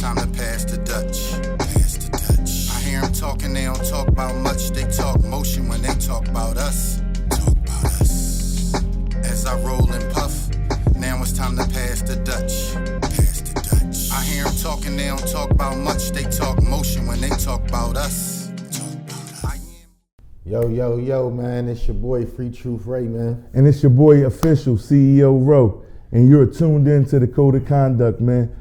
time to pass the Dutch. Pass the Dutch. I hear them talking, they don't talk about much. They talk motion when they talk about us. Talk about us. As I roll and puff, now it's time to pass the Dutch. Pass the Dutch. I hear them talking, they don't talk about much. They talk motion when they talk about us. Talk about us. Yo, man, it's your boy Free Truth Ray, man. And it's your boy Official CEO Ro, and you're tuned in to the Code of Conduct, man.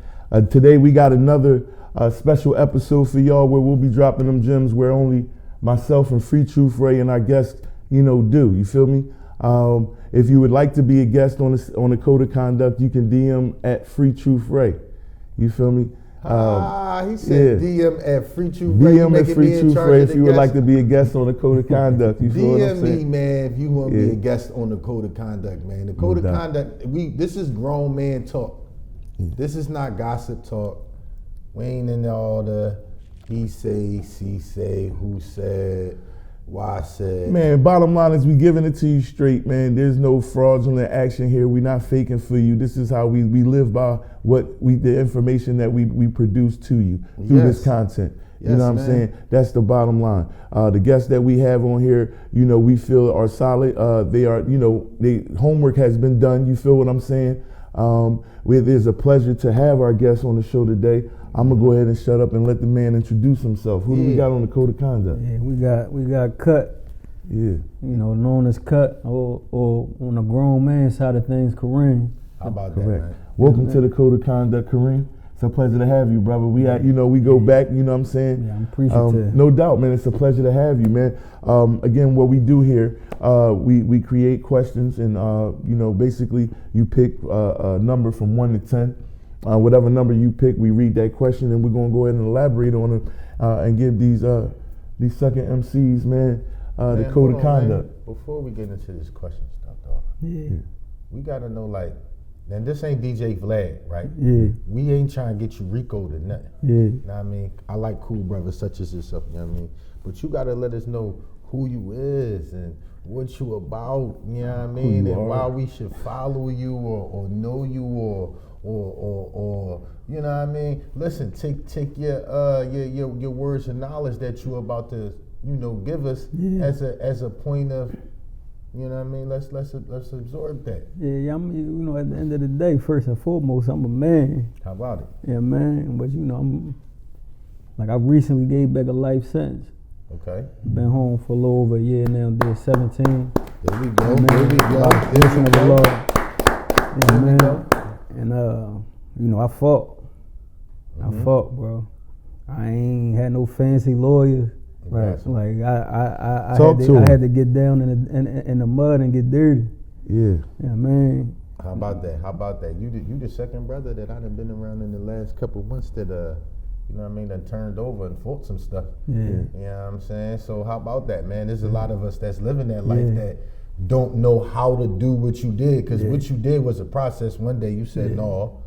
Today we got another special episode for y'all where we'll be dropping them gems where only myself and Free Truth Ray and our guests, do. You feel me? If you would like to be a guest on the Code of Conduct, you can DM at Free Truth Ray. You feel me? He said DM at Free Truth Ray. DM at Free Truth Ray if you would like to be a guest on the Code of Conduct. You feel what I'm saying? DM me, man, if you want to be a guest on the Code of Conduct, man. The Code of Conduct, this is grown man talk. This is not gossip talk. We ain't in all the he say, she say, who said, why said. Man, bottom line is we giving it to you straight, man. There's no fraudulent action here. We're not faking for you. This is how we live by the information that we produce to you through this content. You know what I'm saying? That's the bottom line. The guests that we have on here, we feel are solid. They are, they homework has been done. You feel what I'm saying? It is a pleasure to have our guests on the show today. I'm gonna go ahead and shut up and let the man introduce himself. Who do we got on the Code of Conduct? Yeah, we got Kutt. Yeah. Known as Kutt, or on the grown man side of things, Kareem. How about Correct. that, man? Welcome to the Code of Conduct, Kareem. It's a pleasure to have you, brother. We go back, you know what I'm saying? Yeah, I'm appreciative. No doubt, man. It's a pleasure to have you, man. Again, what we do here, we create questions and, basically you pick a number from 1 to 10. Whatever number you pick, we read that question and we're going to go ahead and elaborate on it and give these second MCs, man, the Code of Conduct. Man. Before we get into this question stuff, dog, we got to know, and this ain't DJ Vlad, right? Yeah. We ain't trying to get you Rico'd or nothing. Yeah. You know what I mean? I like cool brothers such as yourself, you know what I mean? But you got to let us know who you is and what you about, you know what I mean? And why we should follow you or know you or you know what I mean? Listen, take your words of knowledge that you about to, give us as a point of, you know what I mean? Let's absorb that. Yeah, I'm at the end of the day, first and foremost, I'm a man. How about it? Yeah, man. But I recently gave back a life sentence. Okay. Been home for a little over a year now, did 17. There we go. There we go. There we go. Yeah, man. And I fought. I fought, bro. I ain't had no fancy lawyers. Right. Like I had to get down in the mud and get dirty. Yeah. Yeah, man. How about that? You the second brother that I done been around in the last couple months that that turned over and fought some stuff. Yeah. You know what I'm saying? So how about that, man? There's a lot of us that's living that life that don't know how to do what you did, because what you did was a process. One day you said no,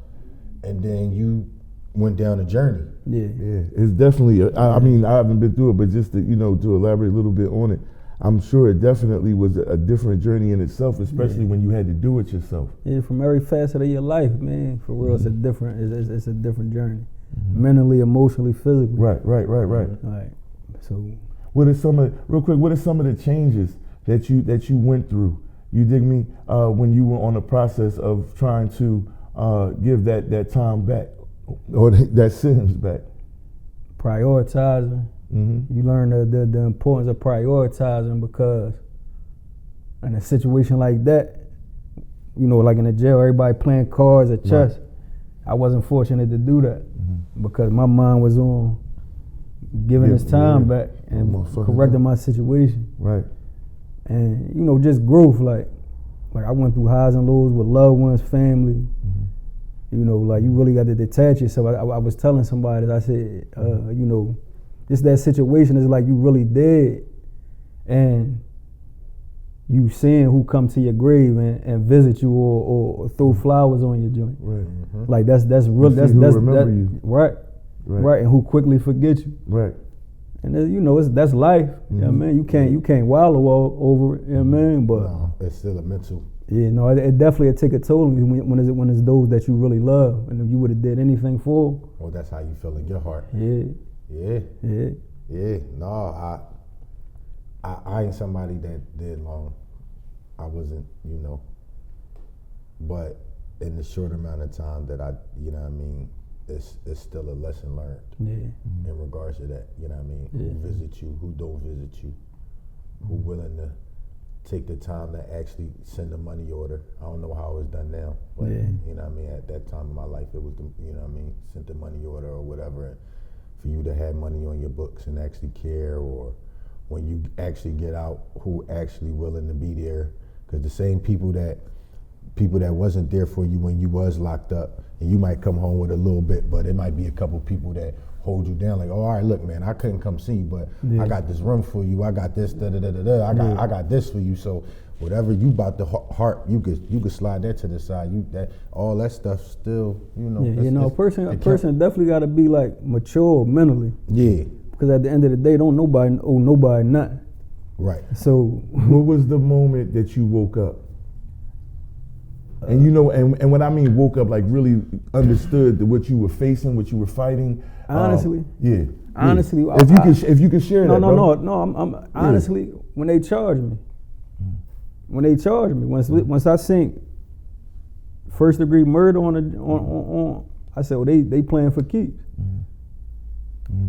and then you went down a journey. Yeah, it's definitely. I mean, I haven't been through it, but just to elaborate a little bit on it, I'm sure it definitely was a different journey in itself, especially when you had to do it yourself. Yeah, from every facet of your life, man. For real, it's a different journey, mentally, emotionally, physically. Right. Right. So, what are some of the changes that you went through? You dig me? When you were on the process of trying to give that time back, or that sentence back. Prioritizing. Mm-hmm. You learn the importance of prioritizing, because in a situation like that, like in the jail, everybody playing cards or chess. Right. I wasn't fortunate to do that because my mind was on giving his time back and correcting my situation. Right. And just growth, like I went through highs and lows with loved ones, family. You really got to detach yourself. I was telling somebody that I said, just that situation is like you really dead, and you seeing who come to your grave and visit you or throw flowers on your joint. Right. Mm-hmm. Like that's real. That's remember you. Right. And who quickly forget you. Right. And that's life. You know what I mean? You can't wallow all over it. You know what I mean? But no, it's still a mental Yeah, no, it definitely take a toll on you when it's those that you really love, and if you would have did anything for. Well, that's how you feel in your heart. Yeah. Yeah. Yeah. Yeah. No, I ain't somebody that did long. I wasn't, but in the short amount of time that I, it's still a lesson learned. Yeah. In regards to that, Yeah. Who visits you, who don't visit you, who willing to take the time to actually send a money order. I don't know how it's done now, but at that time in my life, it was sent a money order or whatever, and for you to have money on your books and actually care, or when you actually get out, who actually willing to be there, because the same people that wasn't there for you when you was locked up, and you might come home with a little bit, but it might be a couple people that hold you down, like, oh, all right, look, man, I couldn't come see you, but I got this room for you, I got this, I got this for you, so whatever you about the heart, you could slide that to the side, all that stuff still, a person definitely got to be like mature mentally. Yeah. Because at the end of the day, don't nobody owe nobody nothing. Right. So what was the moment that you woke up? And and when I mean woke up, like really understood what you were facing, what you were fighting. Honestly, honestly, yeah. if you could share that. No. I'm honestly, when they charged me, once I seen first degree murder on, I said, well, they playing for keeps.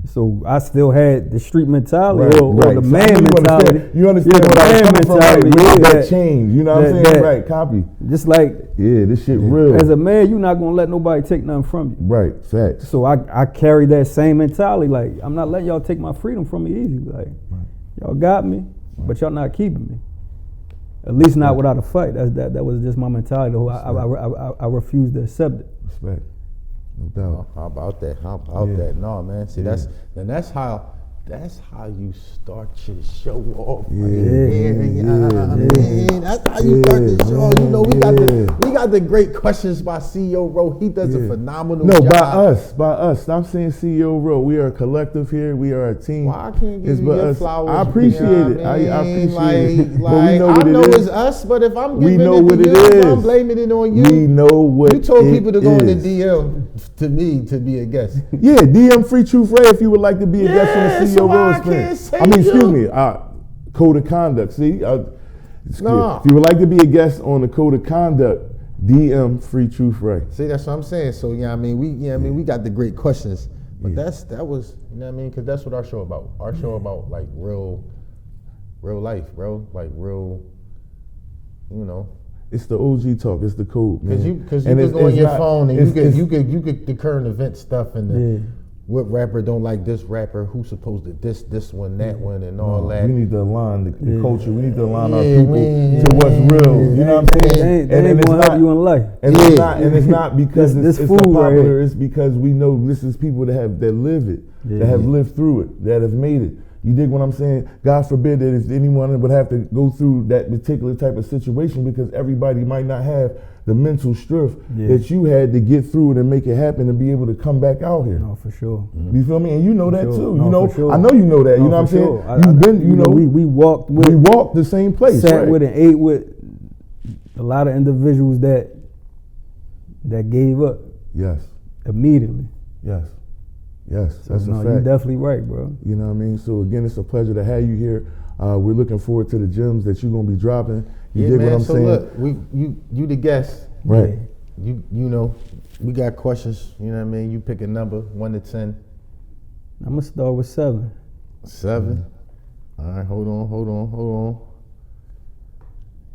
So I still had the street mentality or the man mentality. You understand what I was coming from? Right? That change. You know what I'm saying? Right, copy. Just like, this shit real. As a man, you're not going to let nobody take nothing from you. Right, facts. So I carry that same mentality. Like, I'm not letting y'all take my freedom from me easy. Like, y'all got me, but y'all not keeping me. At least not without a fight. That was just my mentality. I refuse to accept it. Respect. No doubt. How about that? That? No, man. See, that's how you start your show off. That's how you start the show. We got the great questions by CEO Ro. He does a phenomenal job. By us. Stop saying CEO Ro. We are a collective here. We are a team. Well, I can't give you your flowers. I appreciate it. I appreciate it. But we know what it is. I know it's us, but if I'm giving it to you, I'm blaming it on you. We know what it is. You told people to go in the DM to me to be a guest. Yeah, DM Free Truth Ray if you would like to be a guest on the CEO Ro experience. Excuse me, code of conduct. See, if you would like to be a guest on the code of conduct, DM Free Truth Ray. See, that's what I'm saying. So we got the great questions, but that was because that's what our show about. Our show about like real life, bro, like real, It's the OG talk. It's the code, man. Because you could go on your phone and you could the current event stuff and what rapper don't like this rapper, who's supposed to this one, that one, and all that. We need to align the culture. We need to align our people to what's real. You know what I'm saying? They ain't gonna help you in life. And it's not because it's popular. It's because we know this is people that live it, that have lived through it, that have made it. You dig what I'm saying? God forbid that if anyone would have to go through that particular type of situation, because everybody might not have the mental strength that you had to get through it and make it happen and be able to come back out here. No, for sure. You feel me? And you know that too. Sure. I know you know that. You know what I'm saying? You've been, we walked the same place. Sat with and ate with a lot of individuals that gave up. Yes. Immediately. Yes. Yes, so that's a fact. You're definitely right, bro. You know what I mean? So again, it's a pleasure to have you here. We're looking forward to the gems that you're gonna be dropping. You dig what I'm saying? Look, you the guest. Right. We got questions. You know what I mean? You pick a number, 1 to 10. I'm gonna start with 7. 7. All right, hold on.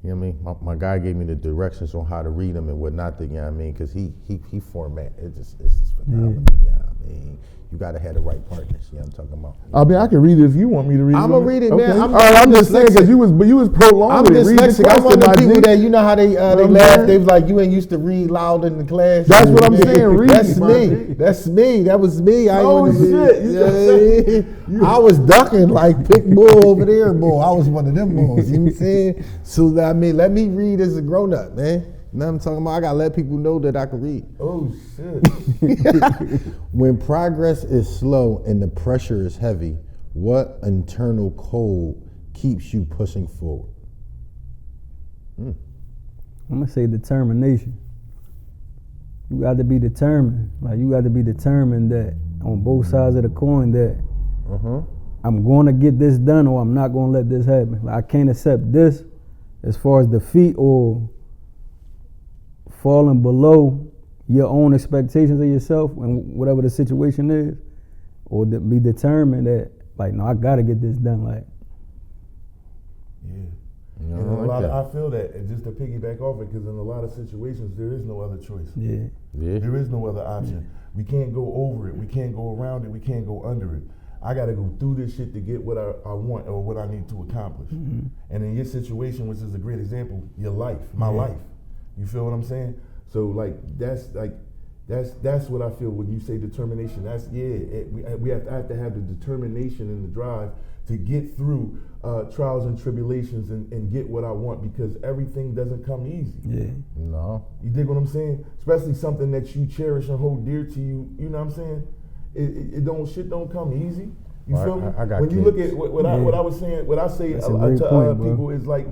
You know what I mean? My guy gave me the directions on how to read them and what not to. You know what I mean? Because he format. It's just phenomenal. You know what I mean? You gotta have the right partners. You know what I'm talking about? I mean, I can read it if you want me to read it. I'm gonna read it, man. I'm just saying because you was prolonged. I'm dyslexic. I'm one of the people that how they laugh. They was like, you ain't used to read loud in the class. That's what I'm saying. Read. That's me. That was me. Oh shit! I was ducking like Pit Bull over there, boy. I was one of them bulls. You know what I'm saying? So I mean, let me read as a grown up, man. Now I'm talking about I gotta let people know that I can read. Oh shit. When progress is slow and the pressure is heavy, what internal code keeps you pushing forward? I'm gonna say determination. You got to be determined. Like you got to be determined that on both sides of the coin that I'm going to get this done or I'm not going to let this happen. Like I can't accept this as far as defeat or falling below your own expectations of yourself and whatever the situation is, or be determined that like no, I got to get this done. Like and a lot I feel that, and just to piggyback off it, because in a lot of situations there is no other choice. There is no other option. We can't go over it. We can't go around it. We can't go under it. I got to go through this shit to get what I want or what I need to accomplish. And in your situation, which is a great example, your life, my life. You feel what I'm saying? So that's what I feel when you say determination. That's we have to have the determination and the drive to get through trials and tribulations and get what I want, because everything doesn't come easy. No. You dig what I'm saying? Especially something that you cherish and hold dear to you. You know what I'm saying? Shit don't come easy. You feel me? I got when you kids. look at what I was saying, what I say to other people is like,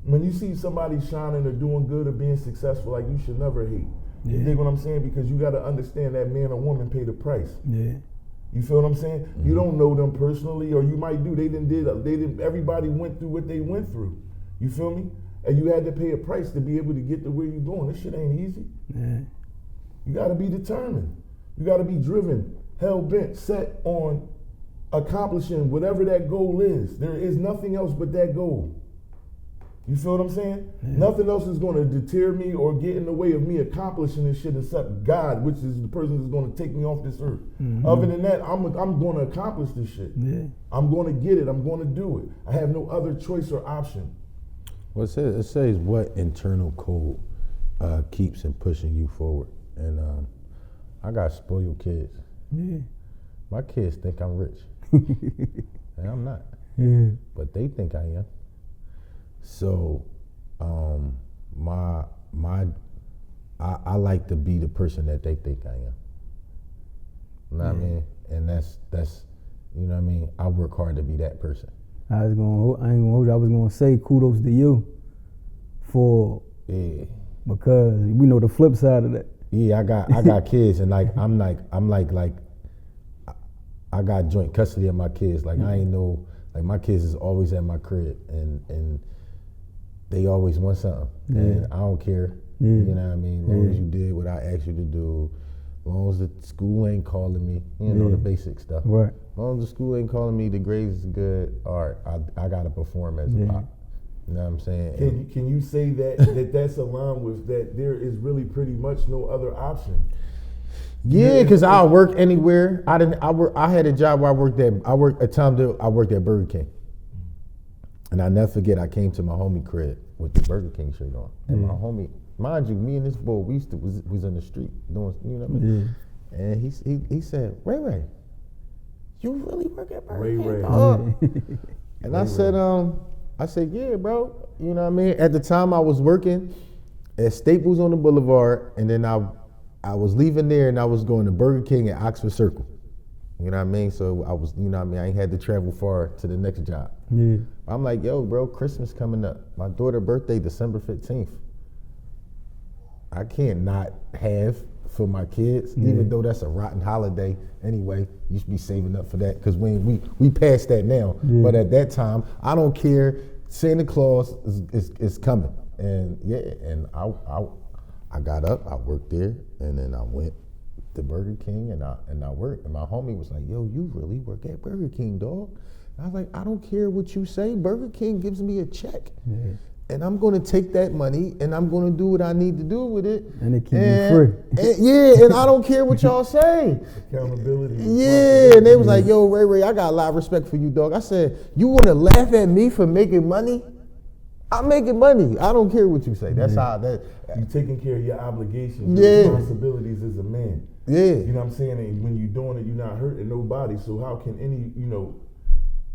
when you see somebody shining or doing good or being successful, like you should never hate. You dig what I'm saying? Because you got to understand that man or woman paid a price. You feel what I'm saying? You don't know them personally, or you might do. They didn't. Everybody went through what they went through. You feel me? And you had to pay a price to be able to get to where you're going. This shit ain't easy. You got to be determined. You got to be driven, hell bent, set on accomplishing whatever that goal is. There is nothing else but that goal. You feel what I'm saying? Nothing else is going to deter me or get in the way of me accomplishing this shit except God, which is the person that's going to take me off this earth. Other than that, I'm going to accomplish this shit. I'm going to get it. I'm going to do it. I have no other choice or option. Well, it says what internal code keeps and pushing you forward. And I got spoiled kids. My kids think I'm rich. And I'm not. But they think I am. So, I like to be the person that they think I am. You know what I mean? And that's you know what I mean? I work hard to be that person. I ain't gonna hold you. I was gonna say kudos to you for because we know the flip side of that. Yeah, I got kids, and like I'm like I got joint custody of my kids. Like I ain't know, like my kids is always at my crib, and they always want something, and I don't care. You know what I mean? As long as you did what I asked you to do, as long as the school ain't calling me, you know the basic stuff. Right. As long as the school ain't calling me, the grades is good. All right, I gotta perform as a pop. You know what I'm saying? Can you say that's aligned with that? There is really pretty much no other option. Yeah, because I'll work anywhere. I had a job where I worked at Burger King. And I never forget, I came to my homie crib with the Burger King shirt on. And my homie, mind you, me and this boy, we used to was in the street doing, you know what I mean? And he said, Ray, you really work at Burger King? Ray. And I said, yeah, bro. You know what I mean? At the time I was working at Staples on the Boulevard, and then I was leaving there and I was going to Burger King at Oxford Circle. You know what I mean? So I was, you know what I mean? I ain't had to travel far to the next job. I'm like, yo, bro, Christmas coming up. My daughter's birthday, December 15th. I can't not have for my kids, even though that's a rotten holiday anyway. You should be saving up for that, because we passed that now. But at that time, I don't care. Santa Claus is coming. And I got up, I worked there, and then I went to Burger King and I worked. And my homie was like, yo, you really work at Burger King, dog? And I was like, I don't care what you say. Burger King gives me a check. And I'm going to take that money and I'm going to do what I need to do with it. And it keeps you free. And I don't care what y'all say. Accountability. And they was like, yo, Ray, I got a lot of respect for you, dog. I said, you want to laugh at me for making money? I'm making money. I don't care what you say. That's how that. You taking care of your obligations, your responsibilities as a man. You know what I'm saying? And when you're doing it, you're not hurting nobody. So how can any,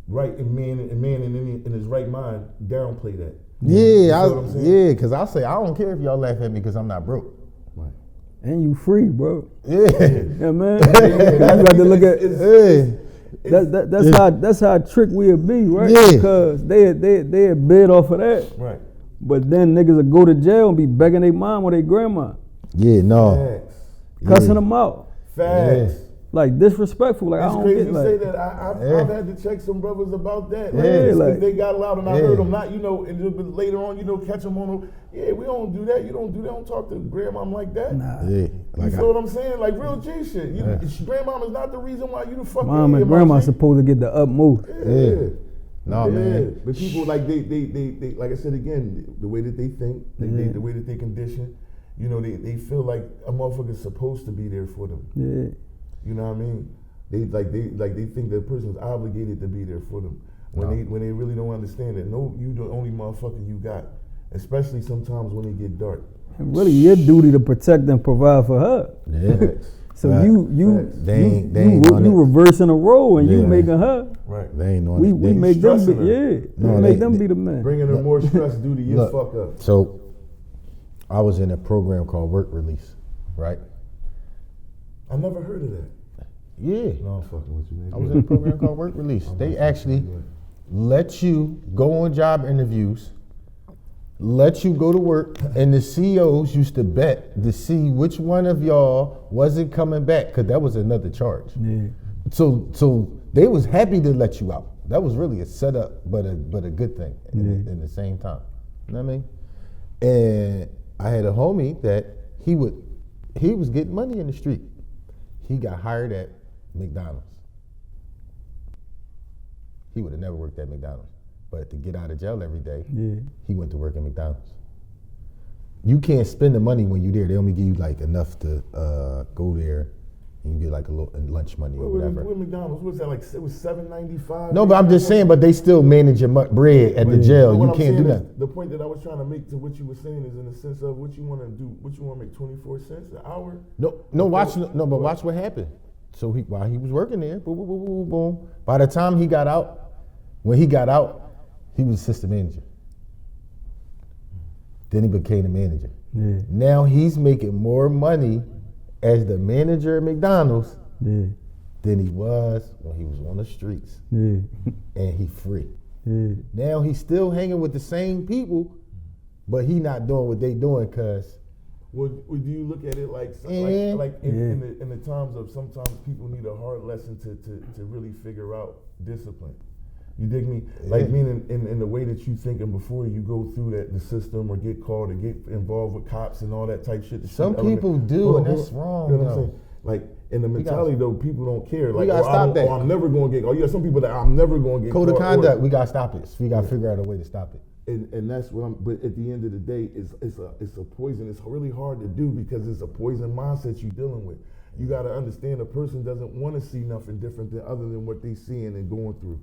right man in his right mind downplay that? Because I say I don't care if y'all laugh at me because I'm not broke. Right. And you free, bro. Yeah, man. You got to look at. That's how trick we'll be, right? Yeah. Because they bid off of that. Right. But then niggas will go to jail and be begging their mom or their grandma, Yeah, no. Facts. cussing them out. Facts. Like disrespectful. Like It's I don't crazy get to like. say that. I've had to check some brothers about that. Like, Yeah, it's 'cause like- they got loud and I Yeah. heard them. Not, and a bit later on, catch them on. Yeah, we don't do that. You don't do that. Don't talk to grandmom like that. Nah. Yeah, You like feel what I'm saying? Like real G shit. Grandmom is not the reason why you the fuck. Mom and grandma supposed to get the utmost. Yeah. No, man. But people like they like I said again, the way that they think, the way that they condition, they feel like a motherfucker's supposed to be there for them. Yeah. You know what I mean? They think that person's obligated to be there for them when they really don't understand that. No, you the only motherfucker you got, especially sometimes when it get dark. And really, your duty to protect and provide for her. Yeah. So Right. you ain't reversing the role and you Yeah. making her. Right. They ain't on We it. They- make them be, stressing her. yeah. No, we make they- them be the man. Bringing her more stress due to your Look. fuck up. So, I was in a program called Work Release, right? I never heard of that. Yeah. No, I'm fucking with you, man. I was in a program called Work Release. They actually let you go on job interviews, let you go to work, and the CEOs used to bet to see which one of y'all wasn't coming back, because that was another charge. Yeah. So they was happy to let you out. That was really a setup, but a good thing in the same time. You know what I mean? And I had a homie that he was getting money in the street. He got hired at McDonald's. He would have never worked at McDonald's, but to get out of jail every day, he went to work at McDonald's. You can't spend the money when you're there. They only give you like enough to go there, and you get like a little lunch money or whatever. With McDonald's, what was that like? It was $7.95. No, but I'm just saying. But they still manage your bread at the jail. But You what I'm can't do saying is, nothing. the point that I was trying to make to what you were saying is in the sense of what you want to do, what you want to make 24 cents an hour. No. Watch what happened. So while he was working there, boom, boom, boom, boom, boom. By the time he got out, he was assistant manager. Then he became the manager. Yeah. Now he's making more money as the manager at McDonald's Yeah. than he was when he was on the streets, Yeah. and he free. Yeah. Now he's still hanging with the same people, but he not doing what they doing because Would you look at it like in the times of sometimes people need a hard lesson to really figure out discipline? You dig me? Like meaning in the way that you thinking before you go through the system or get called or get involved with cops and all that type shit. Some people do, and that's wrong. You know what I'm saying? Like in the mentality though, people don't care. Like, gotta stop that. I'm never going to get. Oh, you got some people that I'm never going to get. Code of caught, conduct. We gotta stop it. We gotta figure out a way to stop it. And that's what I'm. But at the end of the day, it's a poison. It's really hard to do because it's a poison mindset you're dealing with. You got to understand a person doesn't want to see nothing different than other than what they seeing and going through,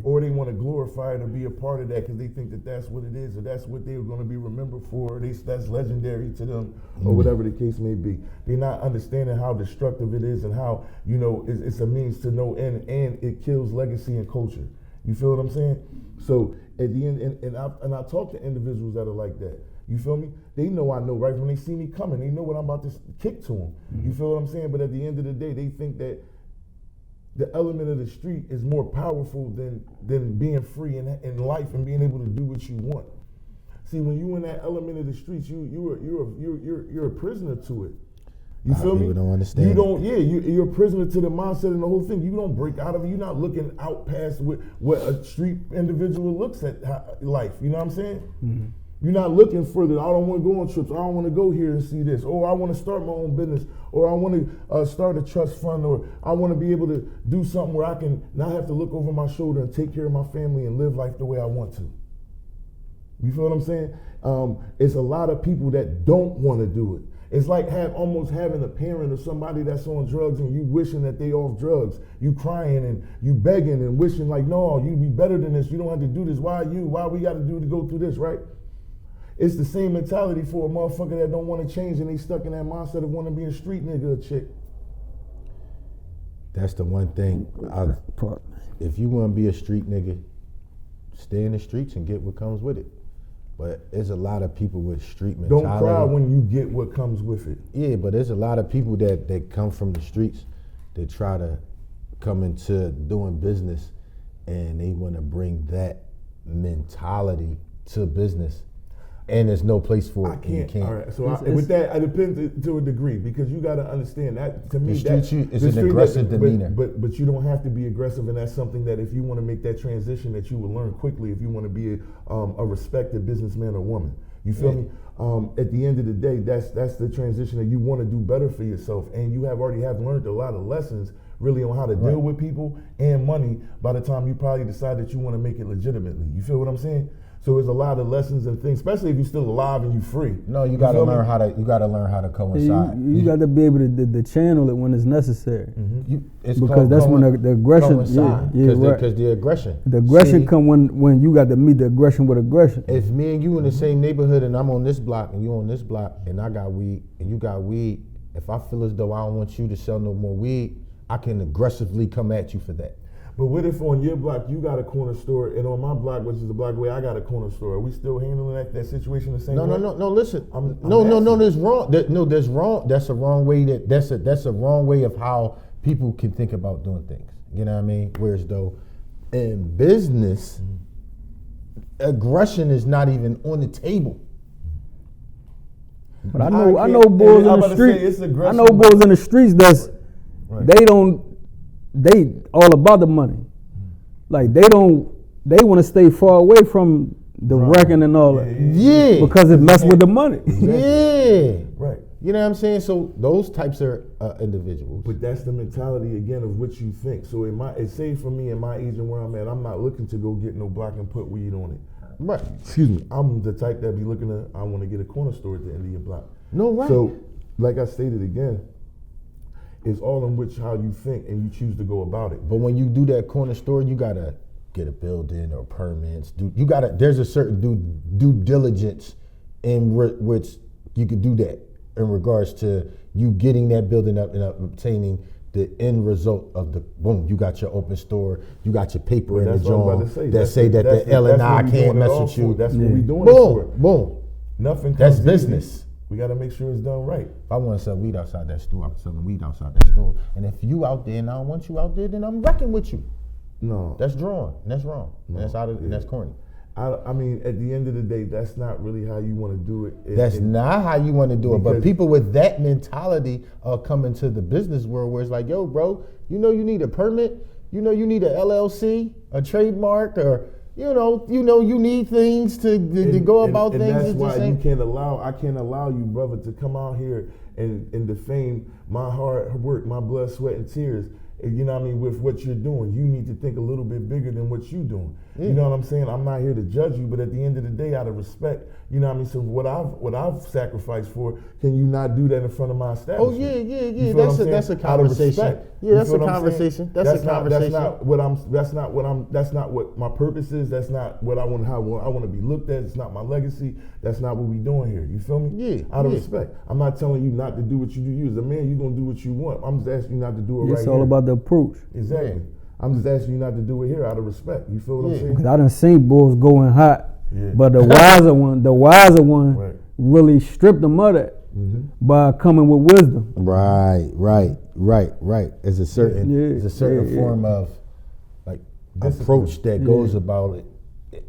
or they want to glorify it or be a part of that because they think that that's what it is or that's what they're going to be remembered for. Or that's legendary to them or whatever the case may be. They're not understanding how destructive it is and how it's a means to no end and it kills legacy and culture. You feel what I'm saying? So at the end, and I talk to individuals that are like that. You feel me? They know I know right when they see me coming. They know what I'm about to kick to them. You feel what I'm saying? But at the end of the day, they think that the element of the street is more powerful than being free in life and being able to do what you want. See, when you in that element of the streets, you're a prisoner to it. You feel me? People don't understand. You don't. Yeah, you're a prisoner to the mindset and the whole thing. You don't break out of it. You're not looking out past what a street individual looks at life. You know what I'm saying? Mm-hmm. You're not looking further. I don't want to go on trips. I don't want to go here and see this. Or I want to start my own business. Or I want to start a trust fund. Or I want to be able to do something where I can not have to look over my shoulder and take care of my family and live life the way I want to. You feel what I'm saying? It's a lot of people that don't want to do it. It's like almost having a parent or somebody that's on drugs and you wishing that they off drugs. You crying and you begging and wishing like, no, you be better than this. You don't have to do this. Why you? Why we got to do to go through this, right? It's the same mentality for a motherfucker that don't want to change and they stuck in that mindset of wanting to be a street nigga or chick. That's the one thing. If you want to be a street nigga, stay in the streets and get what comes with it. But there's a lot of people with street mentality. Don't cry when you get what comes with it. Yeah, but there's a lot of people that come from the streets that try to come into doing business and they want to bring that mentality to business. and there's no place for it. I and you can't. All right. So It's- with that, it depends to a degree because you got to understand that to me The street that is the an street aggressive but- demeanor. But you don't have to be aggressive, and that's something that if you want to make that transition, that you will learn quickly if you want to be a respected businessman or woman. You feel me? At the end of the day, that's the transition that you want to do better for yourself, and you already have learned a lot of lessons really on how to deal with people and money by the time you probably decide that you want to make it legitimately. You feel what I'm saying? So there's a lot of lessons and things, especially if you're still alive and you're free. No, you gotta feel me? learn how to. You gotta learn how to coincide. You got to be able to channel it when it's necessary. It's Because called that's when the aggression. coincide. Yeah, right. Because the aggression. The aggression See, come when you got to meet the aggression with aggression. If me and you in the same neighborhood and I'm on this block and you on this block and I got weed and you got weed, if I feel as though I don't want you to sell no more weed, I can aggressively come at you for that. But what if on your block you got a corner store and on my block, which is the block away, I got a corner store? Are we still handling that situation the same way? No. Listen, I'm no. asking. There's wrong. There's wrong. That's a wrong way. That's a wrong way of how people can think about doing things. You know what I mean? Whereas though, in business, aggression is not even on the table. But I I know can't- boys I'm in about the to say street. it's I aggression, know boys in the streets that's Right. they all about the money. Like they want to stay far away from the wrecking and all that. Yeah. Because it mess with the money. Yeah. Right. You know what I'm saying? So those types are individuals. But that's the mentality again of what you think. So say for me in my age and where I'm at, I'm not looking to go get no block and put weed on it. Right. Excuse me. I'm the type that be looking to. I want to get a corner store at the end of your block. No, right. So, like I stated again, it's all in which how you think and you choose to go about it. But when you do that corner store, you gotta get a building or permits. There's a certain due diligence in which you could do that in regards to you getting that building up and obtaining the end result of the boom. You got your open store. You got your paper in the That's what I'm about joint to say. that say that the L and I can't mess with you. That's what we doing it for. Boom. Nothing. That's comes easy. business. We got to make sure it's done right. If I want to sell weed outside that store, I'm selling weed outside that store. And if you out there and I don't want you out there, then I'm wrecking with you. No, That's drawn. And that's wrong. And that's and that's corny. I mean, at the end of the day, that's not really how you want to do it. That's not how you want to do it. But Because- people with that mentality are coming to the business world where it's like, yo, bro, you need a permit, you need a LLC, a trademark, or you need things to go about and things. that's It's the why same. I can't allow you, brother, to come out here and defame my hard work, my blood, sweat, and tears. You know what I mean? With what you're doing, you need to think a little bit bigger than what you're doing. Yeah. You know what I'm saying? I'm not here to judge you, but at the end of the day, out of respect, you know what I mean? So what I've sacrificed for, can you not do that in front of my Oh establishment? yeah. You feel what I'm saying? That's a Out of conversation. respect. Yeah, You that's feel a what I'm saying? conversation. That's a conversation. That's not what my purpose is. That's not what I want. How I want to be looked at. It's not my legacy. That's not what we doing here. You feel me? Yeah, Out of yeah. respect. I'm not telling you not to do what you do. You as a man, you gonna do what you want. I'm just asking you not to do it right It's all here. about the approach. Exactly. Yeah. I'm just asking you not to do it here out of respect. You feel what I'm Yeah. saying? Because I done seen bulls going hot, Yeah. but the wiser one Right. really stripped them of that by coming with wisdom. Right. There's a certain, Yeah. form of like Discipline. approach that goes about it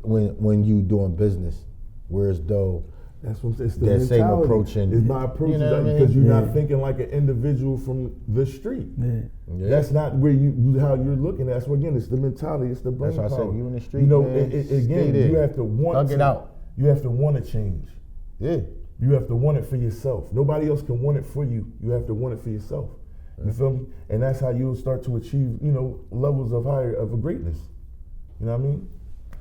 when you doing business. Whereas though That's what I'm saying. It's the that same mentality. approach and- It's my approach you know what I mean? because you're Yeah. not thinking like an individual from the street. Yeah. That's not where how you're looking at. So again, it's the mentality, it's the brain That's why I said power. you in the street, You know, man, stay again, there. you have to want Thug to it out. You have to want to change. Yeah. You have to want it for yourself. Nobody else can want it for you. You have to want it for yourself. You feel me? And that's how you'll start to achieve, levels of greatness. You know what I mean?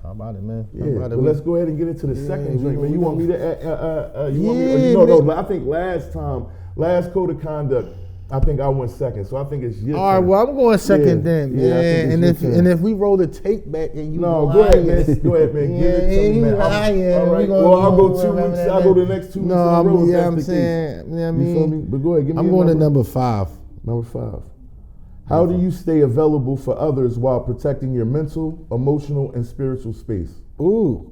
How about it, man? How Yeah. about it? But let's go ahead and get into the second we drink, man. gonna- You want me to? You want me? Yeah, No. man. I think last code of conduct, I think I went second. So I think it's your All right, turn. well, I'm going second Yeah. then, Yeah, I man. think And it's if your turn. we roll the tape back and you No, lying, go ahead, man. Go ahead, man. Give it to me, you man. lying. All right. We gonna- Well, I'll go 2 remember weeks. that, I'll go man. the next 2 weeks. No, in a row, if I'm that's the saying, case. you know what I You feel mean? me? But go ahead. Give me I'm a going to number. number 5. Number 5. How do you stay available for others while protecting your mental, emotional, and spiritual space? Ooh,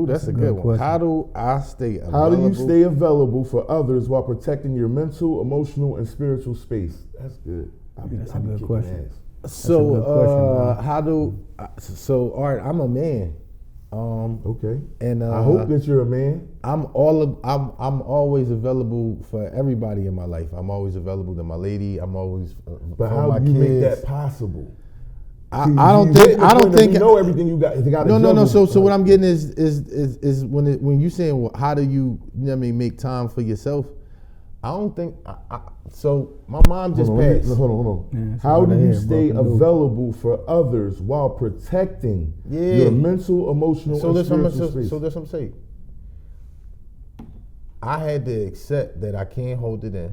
that's a good one. question. How do I stay available? How do you stay available for others while protecting your mental, emotional, and spiritual space? That's good. That's a good question. So, good question, man. all right, I'm a man. Okay. And I hope that you're a man. I'm always available for everybody in my life. I'm always available to my lady. I'm always But for how my do you make kids. that possible? I don't think you know everything you got. No. So what I'm getting is when you saying, well, how do you know what I mean, make time for yourself? I don't think. So my mom just passed. Hold on. Yeah, How do you here, stay broken available for others while protecting your mental, emotional, and spiritual space? So that's what I'm saying. I had to accept that I can't hold it in.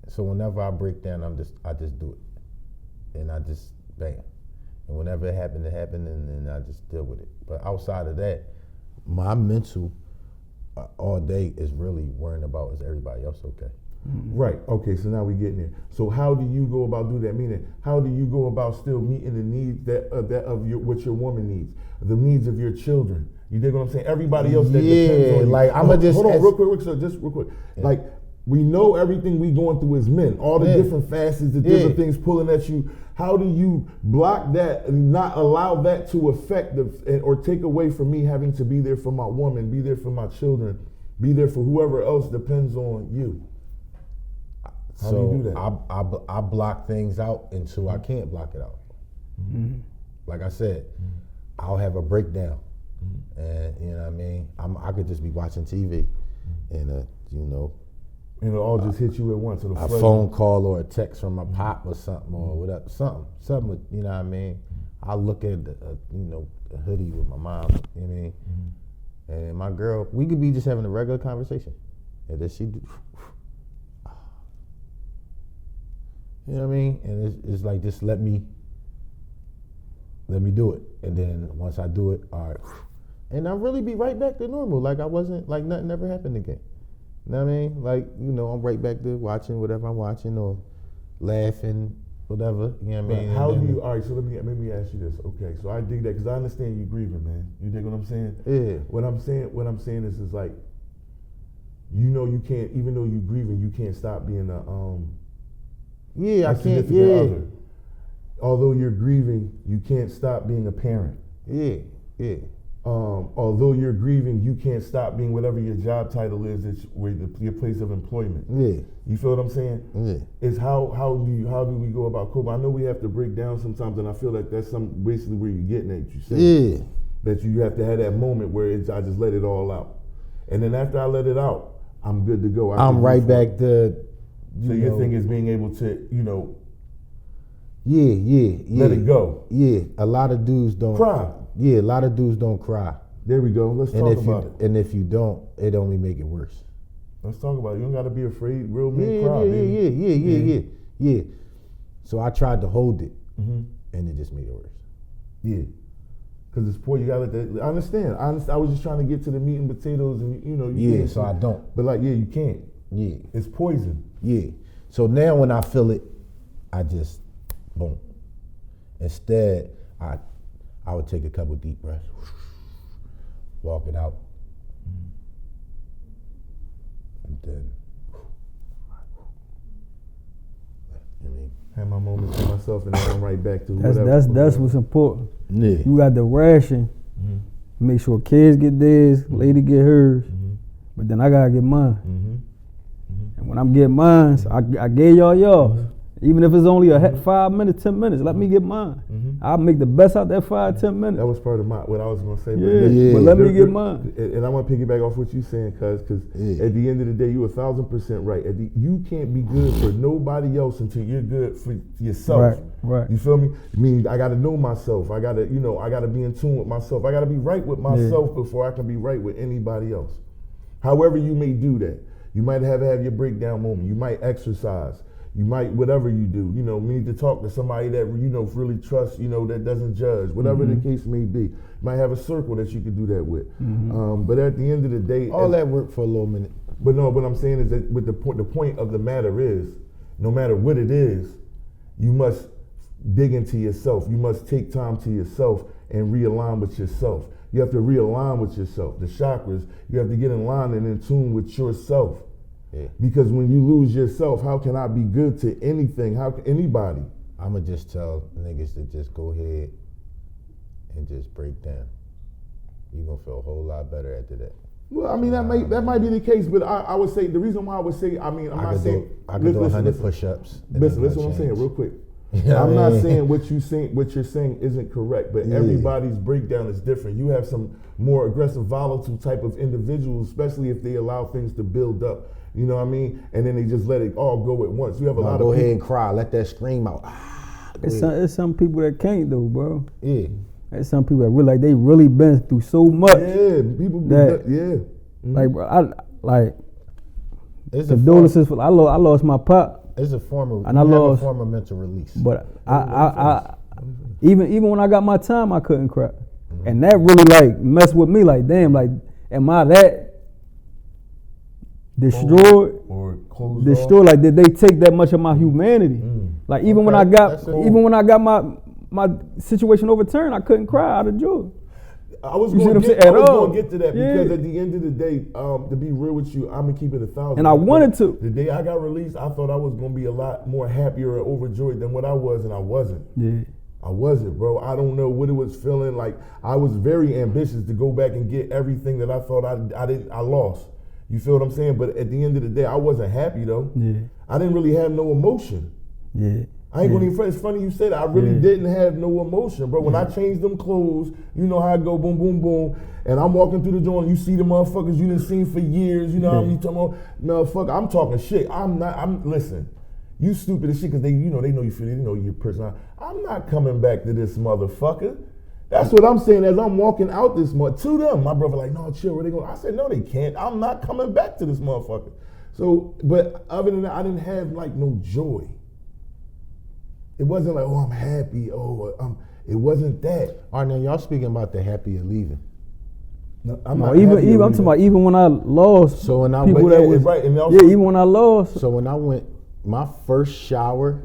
So whenever I break down, I just do it, and I just bam. And whenever it happened, and then I just deal with it. But outside of that, my mental all day is really worrying about, is everybody else okay? Right. Okay. So now we're getting there. So how do you go about doing that? Meaning, how do you go about still meeting the needs that of what your woman needs, the needs of your children? You dig what I'm saying? Everybody else that depends on you. Like I'm gonna just hold on real quick. So just real quick, like. We know everything we going through as men, all the different facets, the different things pulling at you. How do you block that and not allow that to affect or take away from me having to be there for my woman, be there for my children, be there for whoever else depends on you? How do you do that? I block things out until I can't block it out. Mm-hmm. Like I said, I'll have a breakdown, and you know what I mean. I could just be watching TV, and And it'll all just hit you at once. A phone call or a text from my pop or something or whatever, something. You know what I mean? I look at a hoodie with my mom. You know what I mean? And my girl, we could be just having a regular conversation, and then she do. You know what I mean? And it's like, just let me do it, and then once I do it, all right, and I'll really be right back to normal. Like I wasn't, like nothing ever happened again. You know what I mean? Like, I'm right back to watching whatever I'm watching or laughing, whatever. You know what I mean? How do you, all right, so let me ask you this. Okay, so I dig that because I understand you grieving, man. You dig what I'm saying? Yeah. What I'm saying is like, you can't, even though you grieving, you can't stop being I can't, other. Although you're grieving, you can't stop being a parent. Yeah. Although you're grieving, you can't stop being whatever your job title is, your place of employment. Yeah. You feel what I'm saying? Yeah. Is how do we go about coping? I know we have to break down sometimes, and I feel like that's basically where you're getting at. You say that you have to have that moment where I just let it all out, and then after I let it out, I'm good to go. I'm right back to. So your thing is being able to, let it go. Yeah, a lot of dudes don't cry. Yeah, a lot of dudes don't cry. There we go. Let's talk about it. And if you don't, it only make it worse. Let's talk about it. You don't got to be afraid. Real men cry. Yeah. So I tried to hold it, and it just made it worse. Yeah. Because it's poor. You got to let that. I understand. I was just trying to get to the meat and potatoes, and you can't. So I don't. But you can't. Yeah. It's poison. Yeah. So now when I feel it, I just boom. Instead, I would take a couple deep breaths, walk it out, and then have my moments to myself, and then I'm right back to whatever. That's what's important. Yeah. You got the ration. Make sure kids get theirs, lady get hers, but then I gotta get mine. And when I'm getting mine, I gave y'all yours. Even if it's only a 5 minutes, 10 minutes, let me get mine. I'll make the best out that 5-10 minutes. That was part of what I was going to say. But let me get mine. And I want to piggyback off what you're saying, because at the end of the day, you're 1,000% right. You can't be good for nobody else until you're good for yourself. Right. You feel me? I mean, I got to know myself. I got to, I got to be in tune with myself. I got to be right with myself before I can be right with anybody else. However you may do that. You might have your breakdown moment. You might exercise. You might, whatever you do, we need to talk to somebody that, really trusts, that doesn't judge, whatever the case may be. You might have a circle that you could do that with. But at the end of the day, all that worked for a little minute. But no, what I'm saying is that the point of the matter is, no matter what it is, you must dig into yourself. You must take time to yourself and realign with yourself. You have to realign with yourself. The chakras, you have to get in line and in tune with yourself. Yeah. Because when you lose yourself, how can I be good to anything? How can anybody? I'ma just tell niggas to just go ahead and just break down. you're gonna feel a whole lot better after that. Well, I mean that might be the case, but I would say the reason why I would say, I mean, I'm not saying I could do 100 push-ups. Listen, what I'm saying real quick. I'm not saying what you're saying isn't correct, but everybody's breakdown is different. You have some more aggressive, volatile type of individuals, especially if they allow things to build up. You know what I mean? And then they just let it all go at once. You have a lot of go people. ahead and cry. Let that scream out. It's some people that can't though, bro. Yeah. There's some people that really they really been through so much. Yeah, people. Like bro, It's condolences for I lost my pop. It's a form of and I lost a form of mental release. But I even when I got my time, I couldn't cry, and that really like messed with me. Like damn, like am I that destroyed or closed destroyed? Like did they take that much of my humanity? Like even when I got my situation overturned, I couldn't cry out of joy. I was going to get to that because at the end of the day, to be real with you, I'm gonna keep it 1,000. And I wanted to. The day I got released, I thought I was gonna be a lot more happier or overjoyed than what I was, and I wasn't. Yeah. I wasn't, bro. I don't know what it was feeling like. I was very ambitious to go back and get everything that I thought I lost. You feel what I'm saying? But at the end of the day, I wasn't happy though. Yeah. I didn't really have no emotion. Yeah. I ain't gonna even front. It's funny you said that. I really didn't have no emotion, bro. When I changed them clothes, you know how I go, boom, boom, boom, and I'm walking through the joint, you see the motherfuckers you done seen for years, you know what I mean? You talking about, motherfucker, I'm talking shit. Listen, you stupid as shit, because they know you feel, your person. I'm not coming back to this motherfucker. That's what I'm saying as I'm walking out this month to them. My brother like, no, chill, where they going? I said, no, they can't. I'm not coming back to this motherfucker. So, but other than that, I didn't have like no joy. It wasn't like, oh, I'm happy. It wasn't that. All right, now y'all speaking about the happy of leaving. No, I'm talking about even when I lost. So when I even when I lost. So when I went, my first shower,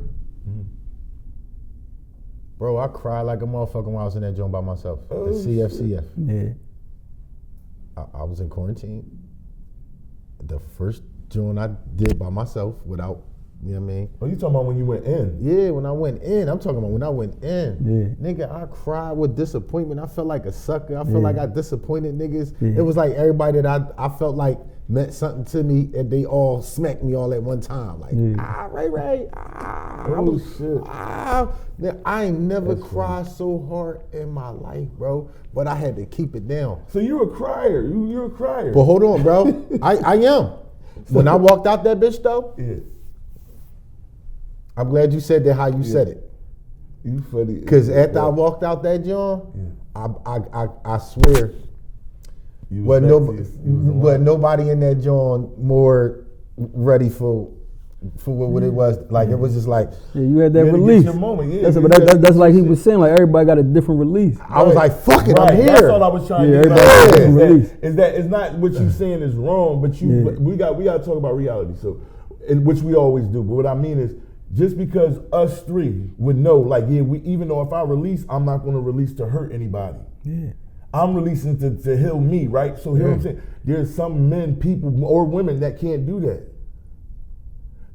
bro, I cried like a motherfucker when I was in that joint by myself. The CFCF. Yeah. I was in quarantine. The first joint I did by myself without. You know what I mean? Oh, you talking about when you went in? Yeah, when I went in. I'm talking about when I went in. Yeah. Nigga, I cried with disappointment. I felt like a sucker. I felt like I disappointed niggas. Yeah. It was like everybody that I felt like meant something to me, and they all smacked me all at one time. Like, Ray. Shit. I ain't never cried so hard in my life, bro. But I had to keep it down. So you're a crier. You're a crier. But hold on, bro. I am. When I walked out that bitch, though, I'm glad you said that how you said it. You funny. Because after I walked out that joint, I swear, but nobody in that joint more ready for what it was. Like it was just like you had that release. Your moment. That's like he was saying. Like everybody got a different release. I was like, "Fuck it, I'm here." That's all I was trying to get. Is that it's not what you saying is wrong, but we got to talk about reality. So, which we always do. But what I mean is, just because us three would know, like, we even though if I release, I'm not going to release to hurt anybody. Yeah. I'm releasing to heal me, right? So here I'm saying, there's some men, people, or women that can't do that.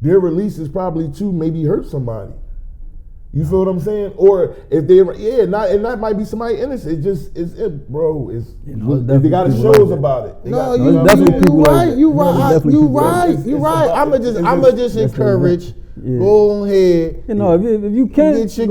Their release is probably to maybe hurt somebody. You feel what I'm saying? Or if they, and that might be somebody innocent. They got shows about it. You right. I'ma just encourage. Go ahead. If you can't, it's not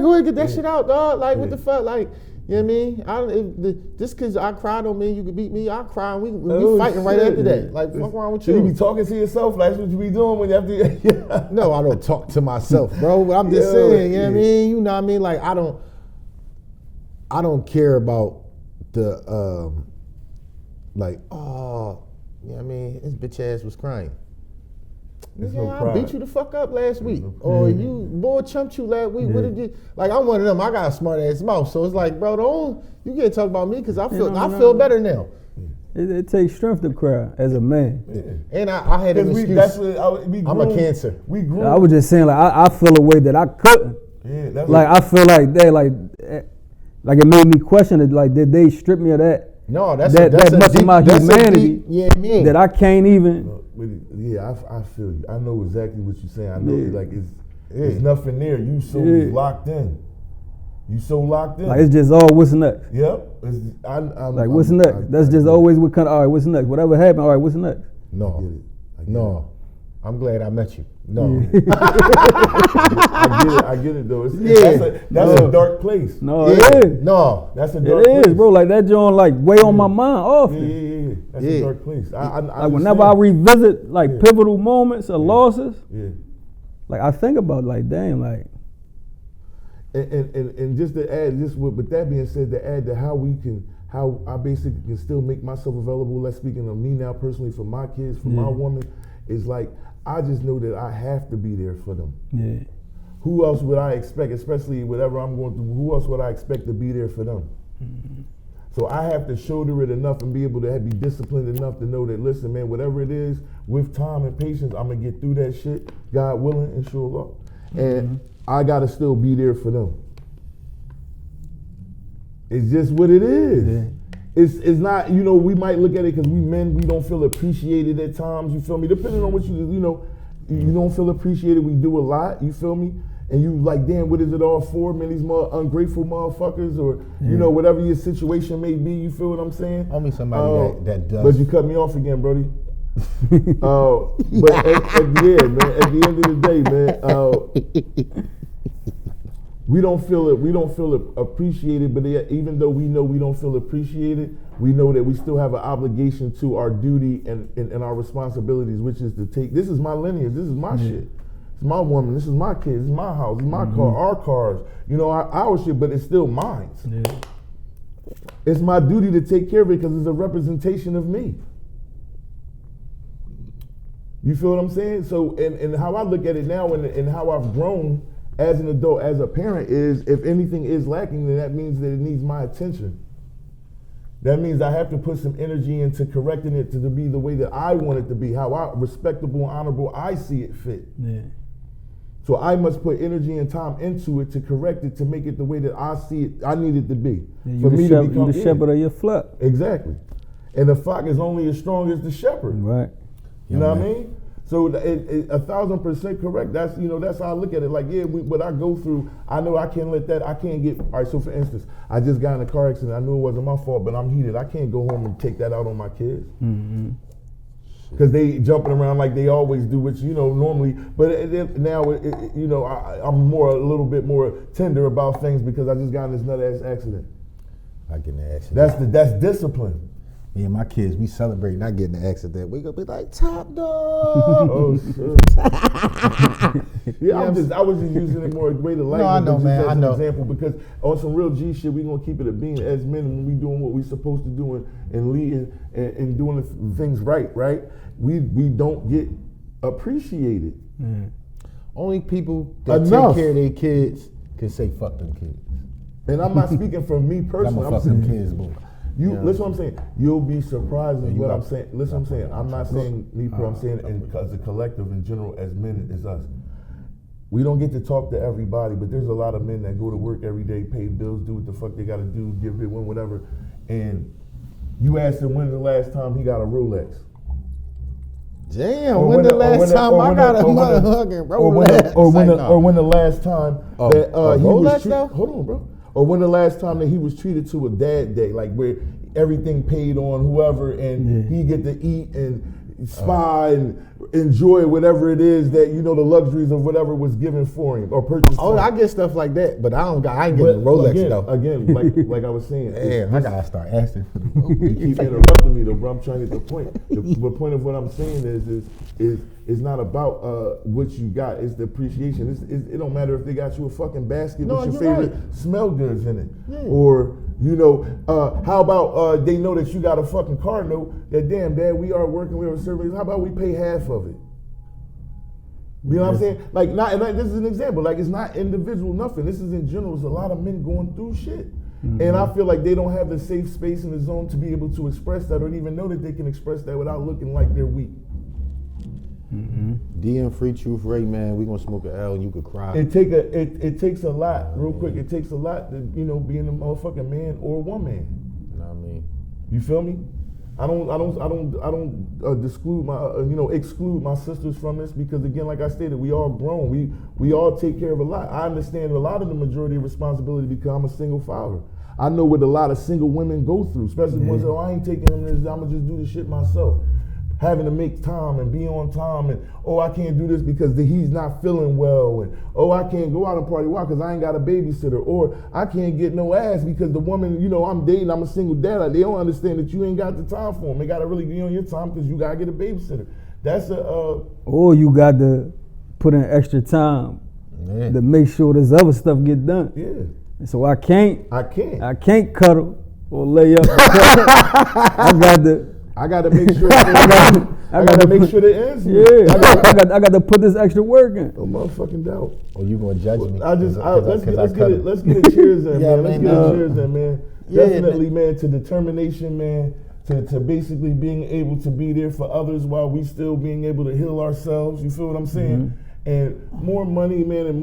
go ahead, get that shit out, dog. Like what the fuck, like. You know what I mean? Just because I cried don't mean you can beat me. I cry and we fighting right after that. Like, what's wrong with you? So you be talking to yourself? Like, that's what you be doing when you have to... No, I don't talk to myself, bro. But I'm just saying, you know what I mean? You know what I mean? Like, I don't care about the, you know what I mean? His bitch ass was crying. I beat you the fuck up last week. Or you boy chumped you last week. What did you like? I'm one of them. I got a smart ass mouth. So it's like, bro, you can't talk about me because I feel better now. It takes strength to cry as a man. And I had an excuse. I'm a cancer. We grew. I was just saying, like, I feel a way that I couldn't. Like, I feel like that, like it made me question it. Like, did they strip me of that? No, that's much of my humanity that I can't even. I feel you. I know exactly what you're saying. I know, like it's nothing there. You so locked in. You so locked in. Like it's just what's next? Yep. What's next? That's just always what kind of, all right, what's next? Whatever happened, all right, what's next? No. I get it. No. I'm glad I met you. No. I get it though. That's a dark place. No, it is. No. That's a dark place. It is, bro. Like that joint like weigh on my mind often. Yeah. That's a dark place. Like whenever I revisit like pivotal moments or losses, like I think about like, damn, like. And just to add, with that being said, to add to how I basically can still make myself available, let's speaking of me now personally, for my kids, for my woman, is like, I just know that I have to be there for them. Yeah. Who else would I expect, especially whatever I'm going through, who else would I expect to be there for them? Mm-hmm. So I have to shoulder it enough and be able to be disciplined enough to know that, listen, man, whatever it is, with time and patience, I'm going to get through that shit, God willing, inshallah. And I got to still be there for them. It's just what it is. Yeah. It's not, we might look at it because we men, we don't feel appreciated at times, you feel me? Depending on what you don't feel appreciated, we do a lot, you feel me? And you like, damn, what is it all for, man? These ungrateful motherfuckers, or, whatever your situation may be, you feel what I'm saying? Only somebody that does. But you cut me off again, Brody. But at the end of the day, man, we don't feel appreciated, but even though we know we don't feel appreciated, we know that we still have an obligation to our duty and our responsibilities, which is to take, this is my lineage, this is my shit. It's my woman, this is my kids, this is my house, this is my car, our cars, our shit, but it's still mine. Yeah. It's my duty to take care of it because it's a representation of me. You feel what I'm saying? So, and how I look at it now and how I've grown as an adult, as a parent, is if anything is lacking, then that means that it needs my attention. That means I have to put some energy into correcting it to be the way that I want it to be, how respectable and honorable I see it fit. Yeah. So I must put energy and time into it to correct it, to make it the way that I see it, I need it to be. Yeah, for me to become the shepherd of your flock. Exactly. And the flock is only as strong as the shepherd. Right. You know what I mean? So 1,000% correct. That's that's how I look at it. Like, what I go through, I know I can't let that. I can't get. All right. So for instance, I just got in a car accident. I knew it wasn't my fault, but I'm heated. I can't go home and take that out on my kids. Because they jumping around like they always do, which normally. But now I'm a little bit more tender about things because I just got in this nut ass accident. I get in the accident. That's discipline. Me and my kids, we celebrate not getting the accident. We gonna be like, top dog. Oh shit. I was just using it more as a way to lighten. No, I know, man. As I an know. example, because on some real G shit, we gonna keep it a being as men when we doing what we supposed to do and leading and doing the things right. We don't get appreciated. Only people that Enough. take care of their kids can say fuck them kids. And I'm not speaking for me personally. I'm fuck them kids, boy. Listen what I'm saying. You'll be surprised at what I'm saying. Listen what I'm saying. I'm not saying me, but I'm saying as a collective in general, as men, as us. We don't get to talk to everybody, but there's a lot of men that go to work every day, pay bills, do what the fuck they gotta do, give it one, whatever. And you ask him when's the last time he got a Rolex. Damn, when the last time I got a motherfucking Rolex? Or when the last time that he was Rolex though? Hold on, bro. Or when the last time that he was treated to a dad day, like where everything paid on whoever and he get to eat and spa and enjoy whatever it is that the luxuries of whatever was given for him or purchased. Oh, I get stuff like that, but I ain't getting a Rolex though. Again, like I was saying, damn, I gotta start asking for the you keep interrupting me though, bro. I'm trying to get the point. The point of what I'm saying is it's not about what you got. It's the appreciation. It don't matter if they got you a fucking basket with your favorite smell goods in it, or how about they know that you got a fucking car note that damn dad, we are working, we are serving. How about we pay half of it? You know what I'm saying? Like, this is an example. Like, it's not individual, nothing. This is in general. There's a lot of men going through shit. And I feel like they don't have the safe space in the zone to be able to express that or even know that they can express that without looking like they're weak. DM Free Truth Ray, man, we gonna smoke an L and you could cry. It takes a lot, real quick. It takes a lot to being a motherfucking man or a woman. You know what I mean? You feel me? I don't exclude my sisters from this because again, like I stated, we all grown. We all take care of a lot. I understand a lot of the majority of responsibility because I'm a single father. I know what a lot of single women go through, especially ones that I ain't taking him this. I'ma just do the shit myself. Having to make time and be on time, and I can't do this because he's not feeling well, and I can't go out and party. Why? Because I ain't got a babysitter, or I can't get no ass because the woman, I'm dating, I'm a single dad. Like, they don't understand that you ain't got the time for them. They gotta really be on your time because you gotta get a babysitter. That's or you got to put in extra time to make sure this other stuff get done. Yeah. And so I can't cuddle or lay up. I got to make sure. I got to make sure the answer. Yeah, I got to put this extra work in. No motherfucking doubt. Or you gonna judge me? Let's get a cheers in, man. Let's get a cheers in, man. Yeah, definitely, man. To determination, man. To basically being able to be there for others while we still being able to heal ourselves. You feel what I'm saying? Mm-hmm. And more money, man, and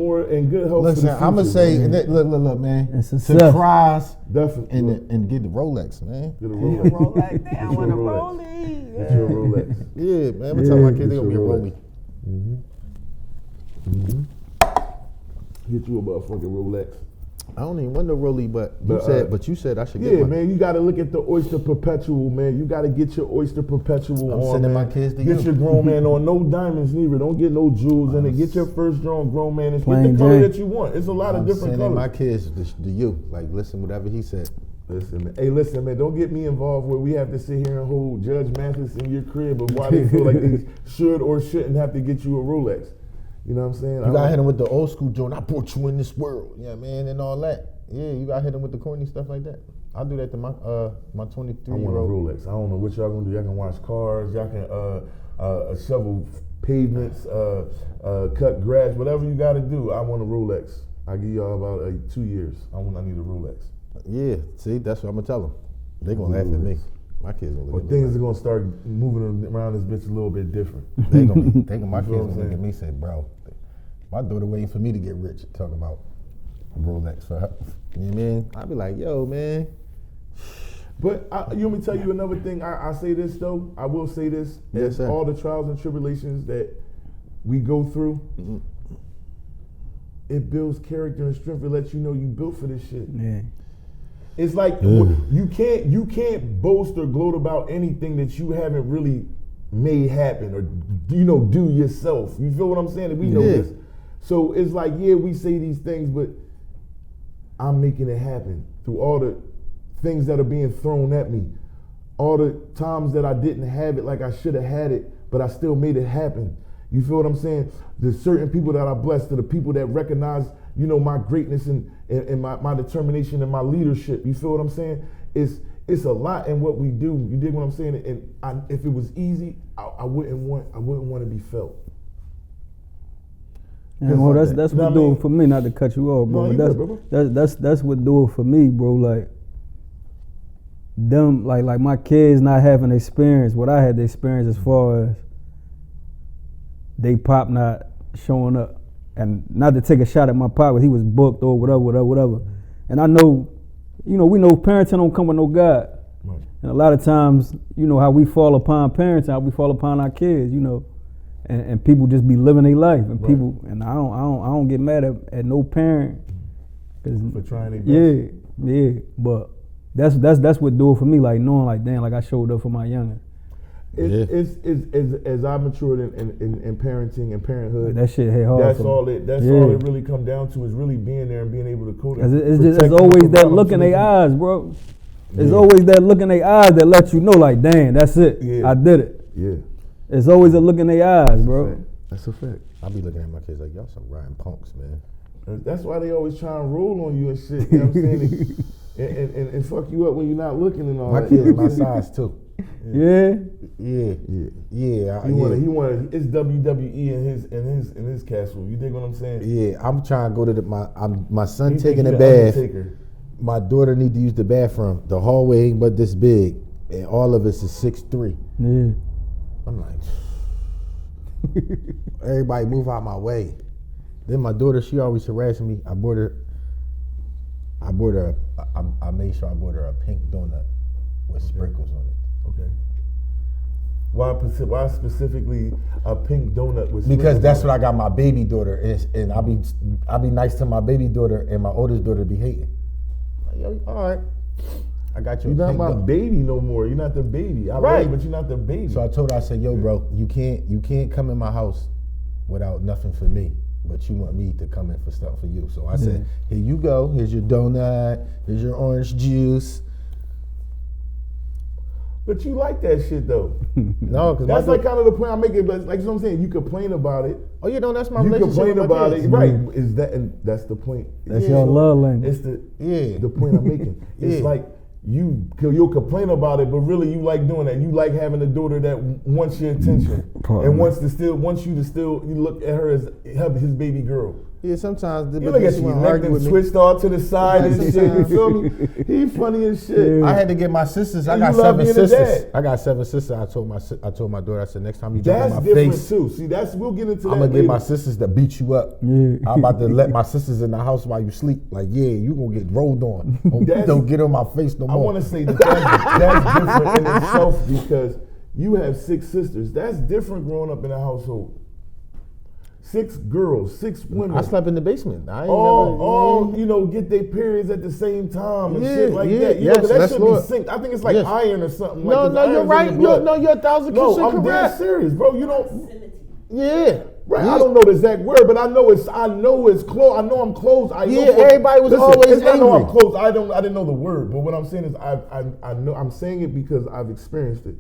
good health. Listen, for the future, I'm gonna say, man. look, man. Surprise, definitely, and get the Rolex, man. Get a Rolex. Rolex. Damn, I want a Rolex. Get your Rolex. Yeah, man. I'm gonna tell my kids they're gonna be a Rolex. Get you a motherfucking Rolex. I don't even want no Rolex, but you said I should get one. Yeah, man, you got to look at the Oyster Perpetual, man. You got to get your Oyster Perpetual I'm on, sending man. my kids to get you. your grown man on. No diamonds neither. Don't get no jewels in it. Get your first grown man and get Plain the color Jane. that you want. It's a lot of different colors. I'm colors. sending my kids to you. Like, listen, whatever he said. Listen, man. Hey, listen, man. Don't get me involved where we have to sit here and hold Judge Mathis in your crib of why they feel like they should or shouldn't have to get you a Rolex. You know what I'm saying? You got to hit him with the old school joint. I brought you in this world. Yeah, man, and all that. Yeah, you got to hit him with the corny stuff like that. I'll do that to my 23-year-old. I want a Rolex. I don't know what y'all gonna do. Y'all can wash cars. Y'all can shovel pavements, cut grass, whatever you got to do. I want a Rolex. I give y'all about 2 years. I need a Rolex. Yeah, see, that's what I'm gonna tell them. They gonna laugh at me. My kids gonna look at me. Things are gonna start moving around this bitch a little bit different. They gonna be thinking my kids gonna look at me and say, bro, my daughter waiting for me to get rich. Talking about Rolex for her. You know what I mean? I'd be like, yo, man. But you want me to tell you another thing? I say this though. I will say this. Yes, sir. All the trials and tribulations that we go through, it builds character and strength. It lets you know you built for this shit. Yeah. It's like you can't boast or gloat about anything that you haven't really made happen or do yourself. You feel what I'm saying? And we know this. So it's like, yeah, we say these things, but I'm making it happen through all the things that are being thrown at me, all the times that I didn't have it like I should have had it, but I still made it happen. You feel what I'm saying? There's certain people that are blessed, to the people that recognize, my greatness and my determination and my leadership. You feel what I'm saying? It's a lot in what we do. You dig what I'm saying? And if it was easy, I wouldn't want to be felt. Yeah, well, that's what do it for me. Not to cut you off, bro. That's what do it for me, bro. Like them, like my kids not having experience what I had to experience as far as they pop not showing up, and not to take a shot at my pop, but he was booked or whatever. And I know, we know parenting don't come with no God. Right. And a lot of times, how we fall upon parenting, how we fall upon our kids, And people just be living their life, and people, and I don't get mad at no parent, for trying their best. Yeah, but that's what do it for me, like knowing, like damn, like I showed up for my youngin. It's as I matured in parenting and parenthood. Like that shit hit hard. That's all it really come down to is really being there and being able to code it. It's always that look in their eyes, bro. It's always that look in their eyes that lets you know, like damn, that's it. Yeah. I did it. Yeah. It's always a look in their eyes, bro. That's a fact. I be looking at my kids like, y'all some rotten punks, man. That's why they always try and roll on you and shit. You know what I'm saying? and fuck you up when you're not looking and all my that. My kids my size too. Yeah. He wanted it's WWE in his castle. You dig what I'm saying? Yeah, I'm trying to go to my son taking a bath. My daughter need to use the bathroom. The hallway ain't but this big, and all of us is 6'3". Yeah. I'm like, everybody move out my way. Then my daughter, she always harassing me. I made sure I bought her a pink donut with sprinkles on it. Okay. Why specifically a pink donut with? Because that's what I got my baby daughter is, and I'll be nice to my baby daughter, and my oldest daughter be hating. Like, yo, all right, I got you. You're not my baby no more. You're not the baby. I love you, but you're not the baby. So I told her, I said, yo, bro, you can't come in my house without nothing for me, but you want me to come in for stuff for you. So I said, here you go. Here's your donut. Here's your orange juice. But you like that shit though. No, because that's like kind of the point I'm making. But like you know what I'm saying, you complain about it. Oh, you know, that's my You relationship complain with my about kids. it, right? Is that and that's the point? That's your love language. It's the point I'm making. It's like you'll complain about it, but really you like doing that. You like having a daughter that wants your attention and wants you to still look at her as his baby girl. Yeah, sometimes You look at you, neck and switched all to the side and shit. You feel me? He funny as shit. I had to get my sisters. I got 7 sisters. I got 7 sisters. I told my daughter, I said, next time you jump in my face, too. See, we'll get into that. I'm gonna get my sisters to beat you up. Yeah. I'm about to let my sisters in the house while you sleep. Like, yeah, you gonna get rolled on. Don't get on my face no more. I want to say that's different in itself because you have 6 sisters. That's different growing up in a household. 6 girls, 6 women. I slept in the basement. I ain't all get their periods at the same time and shit like that. Yes, that should be Lord. synced. I think it's like iron or something. No, you're right. You're 1,000% No, I'm correct. dead serious, bro. You don't. Yeah. Right, I don't know the exact word, but I know it's close. I know I'm close. Everybody was always I know I'm angry. close. I didn't know the word, but what I'm saying is I know I'm saying it because I've experienced it.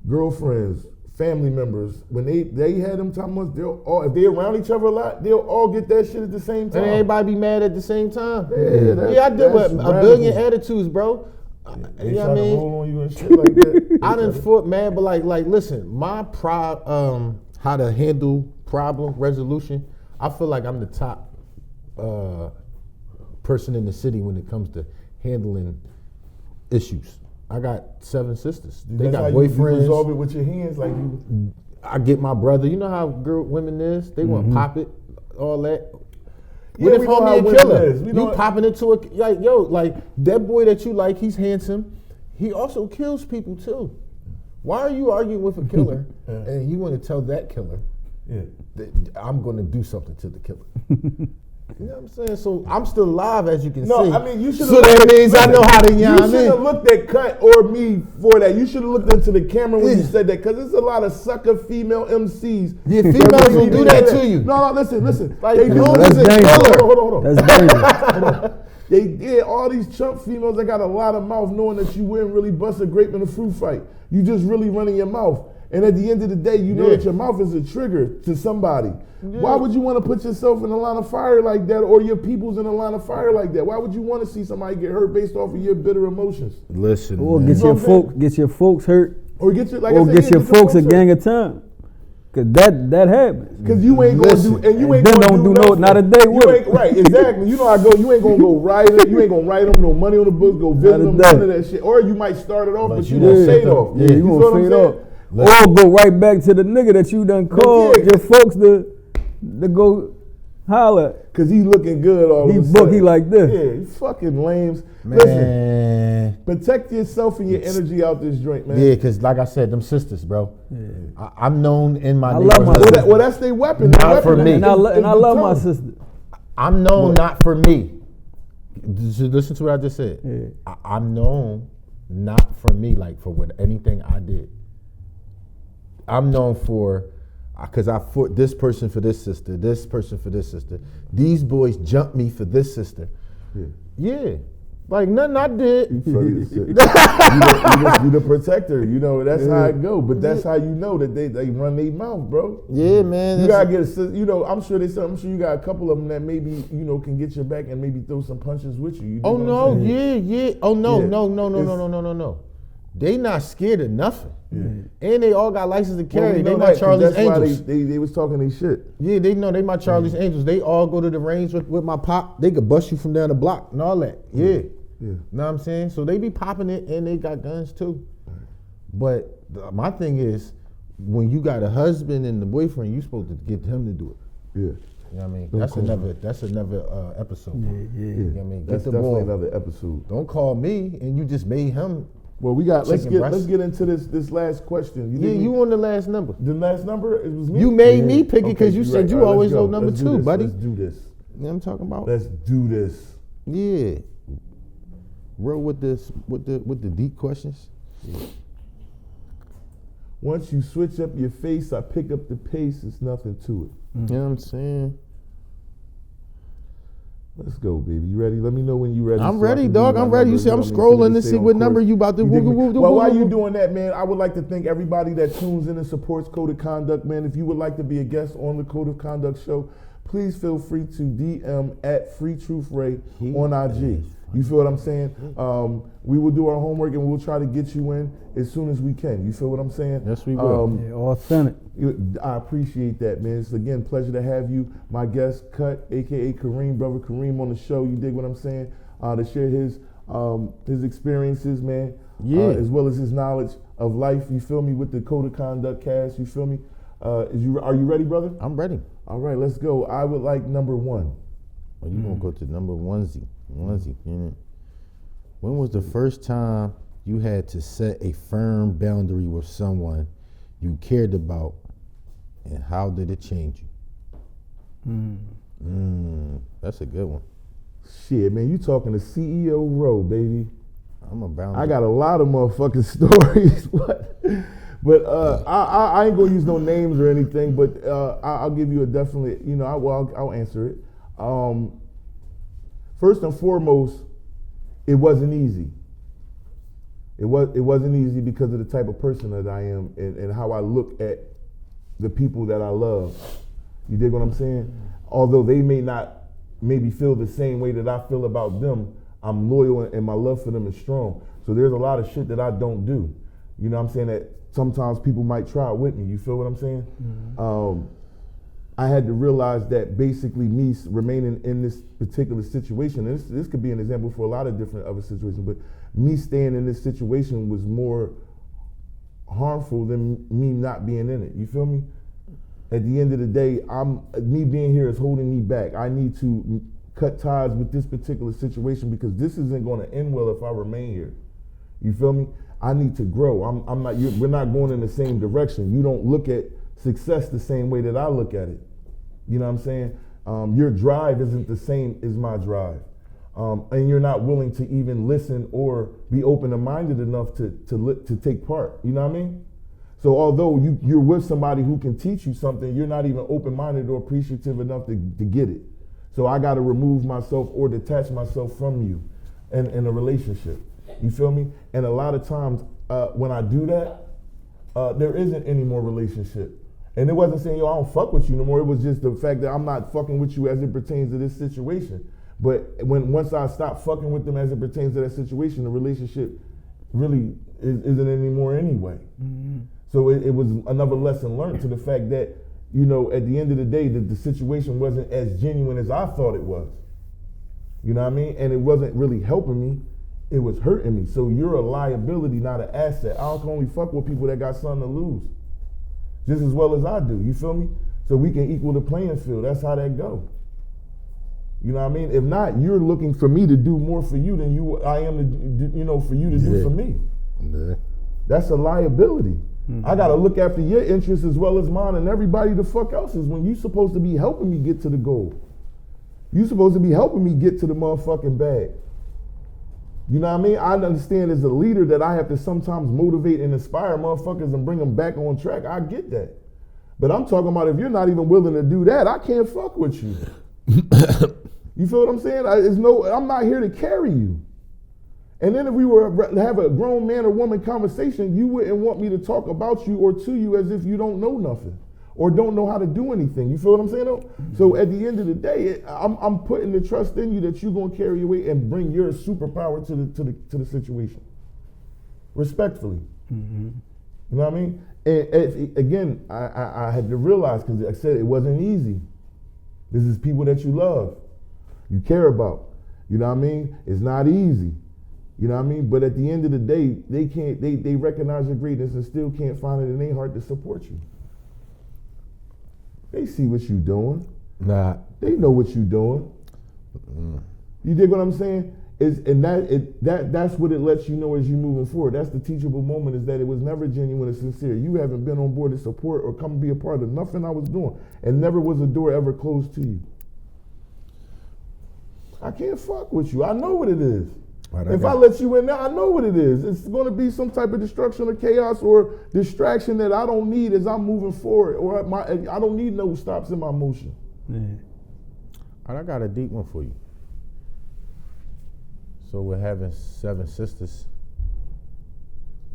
Girlfriends, family members, when they had them times, if they're around each other a lot, they'll all get that shit at the same time. And everybody be mad at the same time. Yeah, I did with a billion attitudes, bro. They try to roll on you and shit like that. I done fought mad, but like listen, my how to handle problem resolution, I feel like I'm the top person in the city when it comes to handling issues. I got 7 sisters. They got boyfriends. You resolve it with your hands, like you. I get my brother. You know how women is. They want to pop it, all that. Yeah, What if homie a killer? You popping into like that boy that you like. He's handsome. He also kills people too. Why are you arguing with a killer and you want to tell that killer that I'm going to do something to the killer? You know what I'm saying? So I'm still alive, as you can see. No, I mean you should. So that means I know how to. You should have looked at Kutt or me for that. You should have looked into the camera when you said that, because there's a lot of sucker female MCs. Yeah, females will do that to you. No, listen. Like, they do. that's dangerous. Hold on. That's dangerous. They did all these chump females that got a lot of mouth, knowing that you wouldn't really bust a grape in a fruit fight. You just really running your mouth. And at the end of the day, you know that your mouth is a trigger to somebody. Yeah. Why would you want to put yourself in a line of fire like that, or your people's in a line of fire like that? Why would you want to see somebody get hurt based off of your bitter emotions? Listen, or man. get your folks hurt, or get your folks a gang of time. Cause that happens. Cause you ain't gonna do, and you ain't then gonna don't do no, not a day with it. Right, exactly. You know how I go. You ain't gonna go write it. You ain't gonna write them no money on the books. Go visit them, none of that shit. Or you might start it off, but you gonna fade off. Yeah, you gonna fade off. Or go right back to the nigga that you done called your folks to go holler. Cause he looking good all of a sudden. He like this. Yeah, he fucking lames. Man. Listen, protect yourself and your energy out this joint, man. Yeah, cause like I said, them sisters, bro. Yeah. I'm known in my neighborhood. Love my sister. Well, that's their weapon. Not for me. And I love my sister. I'm known not for me. Listen to what I just said. Yeah. I'm known not for me, like for what anything I did. I'm known for, because I fought this person for this sister, this person for this sister. These boys jumped me for this sister. Yeah. Like nothing I did. You the protector. You know, that's how it go. But that's how you know that they run their mouth, bro. Yeah, man. You gotta get I'm sure you got a couple of them that maybe, can get your back and maybe throw some punches with you. Oh no, yeah. Oh no. They not scared of nothing. Yeah. And they all got license to carry. They my Charlie's Angels. Why they was talking their shit. Yeah, they know they my Charlie's Angels. They all go to the range with my pop. They could bust you from down the block and all that. Yeah. Know what I'm saying? So they be popping it and they got guns too. But my thing is, when you got a husband and the boyfriend, you supposed to get him to do it. Yeah. You know what I mean? That's another episode. Yeah. You know what I mean? That's definitely another episode. Don't call me and you just made him Well, we got. Let's Chicken get breast. into this last question. Yeah, you on the last number. The last number? It was me. You made me Yeah. pick it because you you're said right. you All right, always let's know go. number Let's do 2, this. buddy. Let's do this. You know what I'm talking about? Let's do this. Yeah. Roll with this with the deep questions. Once you switch up your face, I pick up the pace. It's nothing to it. You know what I'm saying? Let's go, baby. You ready? Let me know when you're ready. I'm so I ready, can dog. give you I'm my ready. You number, see, I'm know what I mean, so we scrolling can to stay see on what course. number you about to. dig me? Woo. Well, while you doing that, man, I would like to thank everybody that tunes in and supports Code of Conduct, man. If you would like to be a guest on the Code of Conduct show, please feel free to DM at Free Truth Ray on IG. You feel what I'm saying? We will do our homework and we'll try to get you in as soon as we can. You feel what I'm saying? Yes, we will. Yeah, authentic. I appreciate that, man. It's again pleasure to have you, my guest, Kutt, aka Kareem, brother Kareem, on the show. You dig what I'm saying? To share his experiences, man. Yeah. As well as his knowledge of life. You feel me? With the Code of Conduct cast. You feel me? Are you ready, brother? I'm ready. All right, let's go. I would like number 1. Well, you gonna go to number onesie. You know? When was the first time you had to set a firm boundary with someone you cared about, and how did it change you? That's a good one. Shit, man, you talking to CEO Rowe, baby. I'm a boundary. I got a lot of motherfucking stories, but I ain't gonna use no names or anything. But I'll give you a definite. You know, I'll answer it. First and foremost, it wasn't easy. It wasn't easy because of the type of person that I am and how I look at the people that I love. You dig what I'm saying? Although they may not maybe feel the same way that I feel about them, I'm loyal and my love for them is strong. So there's a lot of shit that I don't do. You know what I'm saying? That sometimes people might try it with me. You feel what I'm saying? Mm-hmm. I had to realize that basically me remaining in this particular situation, and this could be an example for a lot of different other situations, but me staying in this situation was more harmful than me not being in it. You feel me? At the end of the day, me being here is holding me back. I need to cut ties with this particular situation because this isn't going to end well if I remain here. You feel me? I need to grow. We're not going in the same direction. You don't look at success the same way that I look at it. You know what I'm saying? Your drive isn't the same as my drive. And you're not willing to even listen or be open-minded enough to take part. You know what I mean? So although you're with somebody who can teach you something, you're not even open-minded or appreciative enough to get it. So I got to remove myself or detach myself from you in a relationship. You feel me? And a lot of times when I do that, there isn't any more relationship. And it wasn't saying, yo, I don't fuck with you no more. It was just the fact that I'm not fucking with you as it pertains to this situation. But once I stop fucking with them as it pertains to that situation, the relationship really isn't anymore anyway. Mm-hmm. So it was another lesson learned to the fact that, you know, at the end of the day, the situation wasn't as genuine as I thought it was. You know what I mean? And it wasn't really helping me. It was hurting me. So you're a liability, not an asset. I can only fuck with people that got something to lose. Just as well as I do, you feel me? So we can equal the playing field. That's how that go. You know what I mean? If not, you're looking for me to do more for you than I am to, you know, for you to do for me. Yeah. That's a liability. Mm-hmm. I gotta look after your interests as well as mine and everybody the fuck else's when you supposed to be helping me get to the goal. You supposed to be helping me get to the motherfucking bag. You know what I mean? I understand as a leader that I have to sometimes motivate and inspire motherfuckers and bring them back on track. I get that. But I'm talking about if you're not even willing to do that, I can't fuck with you. You feel what I'm saying? I'm not here to carry you. And then if we were to have a grown man or woman conversation, you wouldn't want me to talk about you or to you as if you don't know nothing or don't know how to do anything. You feel what I'm saying though? Mm-hmm. So at the end of the day, I'm putting the trust in you that you're gonna carry your weight and bring your superpower to the situation. Respectfully. Mm-hmm. You know what I mean? And again, I had to realize, because I said it wasn't easy. This is people that you love, you care about. You know what I mean? It's not easy. You know what I mean? But at the end of the day, they recognize your greatness and still can't find it in their heart to support you. They see what you doing. Nah. They know what you doing. You dig what I'm saying? That's what it lets you know as you moving forward. That's the teachable moment, is that it was never genuine and sincere. You haven't been on board to support or come be a part of nothing I was doing, and never was a door ever closed to you. I can't fuck with you. I know what it is. Right, if I let you in there, I know what it is. It's going to be some type of destruction or chaos or distraction that I don't need as I'm moving forward, or I don't need no stops in my motion. Yeah. All right, I got a deep one for you. So we're having 7 sisters,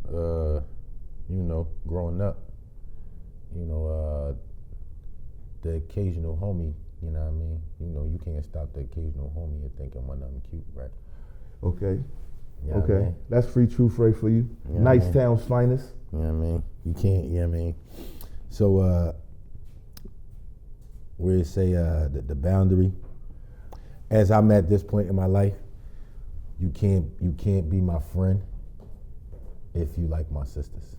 growing up, the occasional homie, you know what I mean? You can't stop the occasional homie and thinking one of them cute, right? Okay. You know okay. what I mean? That's free truth right for you. Yeah, nice man. town's finest. You know what I mean? You can't, you know what I mean? So, where you say the boundary, as I'm at this point in my life, you can't be my friend if you like my sisters.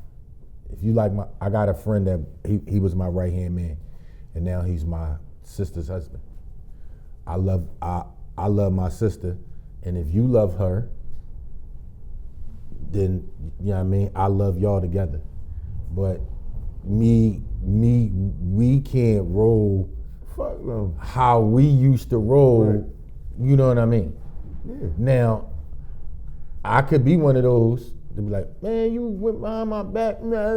If you like I got a friend that he was my right hand man, and now he's my sister's husband. I love my sister, and if you love her, then you know what I mean. I love y'all together, but we can't roll. Fuck them. How we used to roll. Right. You know what I mean? Yeah. Now, I could be one of those to be like, man, you went behind my back, right?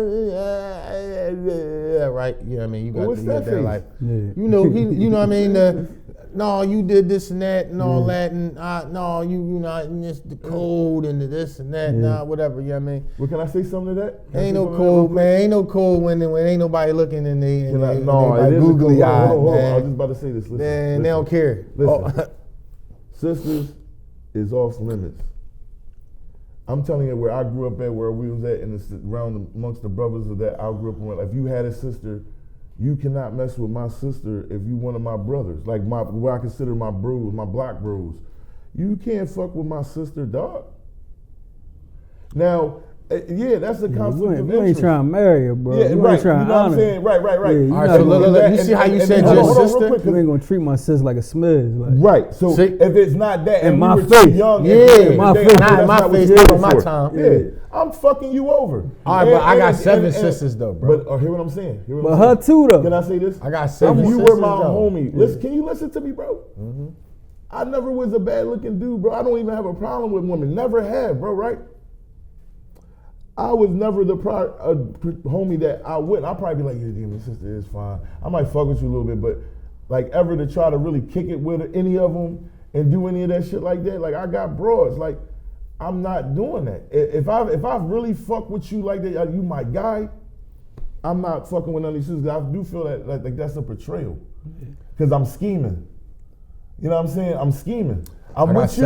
You know what I mean? You got What's to that get that, face? like, Yeah. you know what I mean? No, you did this and that and all that, and no, you not, and it's the code and the this and that, nah, whatever. You know what I mean? Well, can I say something to that? Can I Ain't say no something to that code, real quick? man. Ain't no code when ain't nobody looking and they No, they it is a googly code. eyed, Hold on. I was man. just about to say this. Listen, Man, they don't care. Listen. Oh. Sisters is off limits. I'm telling you, where I grew up at, where we was at, around amongst the brothers of that I grew up with. If you had a sister, you cannot mess with my sister if you one of my brothers, like what I consider my bros, my black bros. You can't fuck with my sister, dog. Now, yeah, that's a conflict of You ain't interest. trying to marry her, bro. Yeah, you right. ain't trying You to know what I'm honor. saying? Right. Yeah, All right, so look, you see how you said hold your on, real sister? quick, You ain't gonna treat my sister like a smudge. Like, right. So See? if it's not that, and In we my were too face. young, Yeah, and my they- face. that's Not in my what face, you're not here on my for. time. Yeah, I'm fucking you over. All right, but I got 7 sisters though, bro. But hear what I'm saying. Hear what but I'm her saying. too though. Can I say this? I got If 7 you sisters were my though. homie, listen, can you listen to me, bro? Mm-hmm. I never was a bad looking dude, bro. I don't even have a problem with women. Never have, bro. Right? I was never the homie that I wouldn't. I'd probably be like, yeah, my sister is fine. I might fuck with you a little bit, but like ever to try to really kick it with any of them and do any of that shit like that. Like I got broads. Like I'm not doing that. If I really fuck with you like that, you my guy. I'm not fucking with none of these sisters. I do feel that like that's a betrayal because I'm scheming. You know what I'm saying? I'm scheming. I'm with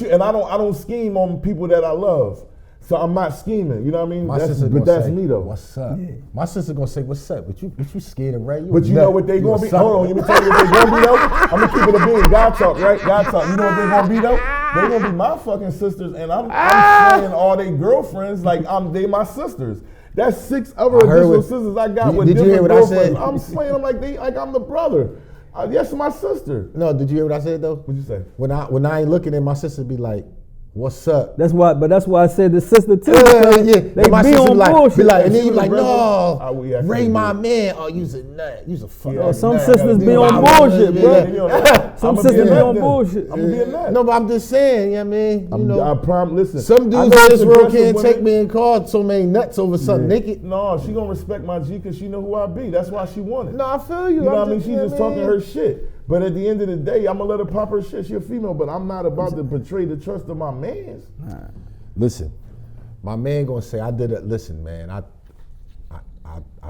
you, and I don't scheme on people that I love. So I'm not scheming, you know what I mean? My That's sister gonna say, me though. What's up? Yeah. My sister gonna say, what's up? But you scared of right? But you know what they gonna be? Hold on, let me tell you what they gonna be though. I'm gonna keep it a being. God talk, right? God talk. You know what they gonna be though? They gonna be my fucking sisters, and I'm saying all they girlfriends like they my sisters. That's 6 other additional sisters I got with different girlfriends. I'm slaying them like I'm the brother. Yes, my sister. No, did you hear what I said though? What'd you say? When I ain't looking at my sister, be like, what's up? That's why I said the sister too. Yeah. They my be sister on like, bullshit. be like, and then you She was like, a rebel. no, Yeah, Ray, my man. Oh, you's a nut. You's a fucking Yeah, Some nut. sisters be Yeah, on yeah, bullshit, yeah, bro. yeah. Some sisters be on bullshit. I'm gonna be a nut. No, but I'm just saying, you know what I mean? You know, listen. some dudes in this world can't take me and call so many nuts over something naked. No, she gonna respect my G because she know who I be. That's why she want it. No, I feel you. You know what I mean? She's you know just what I talking mean? her shit. But at the end of the day, I'm gonna let her pop her shit. She a female, but I'm not about to betray the trust of my mans. Listen, my man gonna say, I did it. Listen, man, I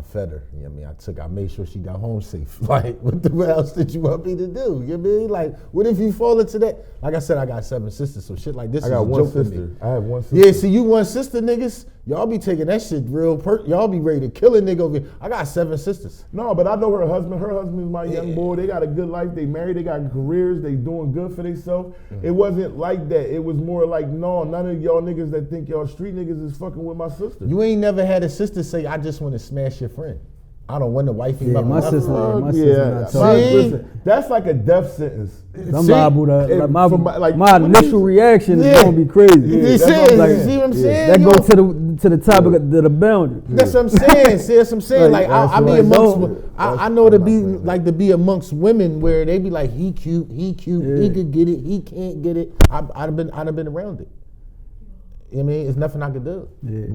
fed her. You know what I mean? I made sure she got home safe. Like, what else did you want me to do? You know what I mean? Like, what if you fall into that? Like I said, I got 7 sisters, so shit like this I is got a one joke to sister. me. I have one sister. Yeah, see, you one sister, niggas. Y'all be taking that shit real. Y'all be ready to kill a nigga over here. I got 7 sisters. No, but I know her husband. Her husband is my young boy. They got a good life. They married. They got careers. They doing good for themselves. It wasn't like that. It was more like, no, none of y'all niggas that think y'all street niggas is fucking with my sister. You ain't never had a sister say, I just want to smash your friend. I don't want the wifey. Yeah, my sister not Yeah, talking. listen, that's like a death sentence. I'm liable to Like, my initial reaction is gonna be crazy. You see what I'm saying? That goes to the topic of the boundary. That's what I'm saying. See, that's what I'm saying. Like I be amongst. I know to be amongst women where they be like, he cute, he could get it, he can't get it. I've been around it. You know what I mean, it's nothing I could do. Yeah.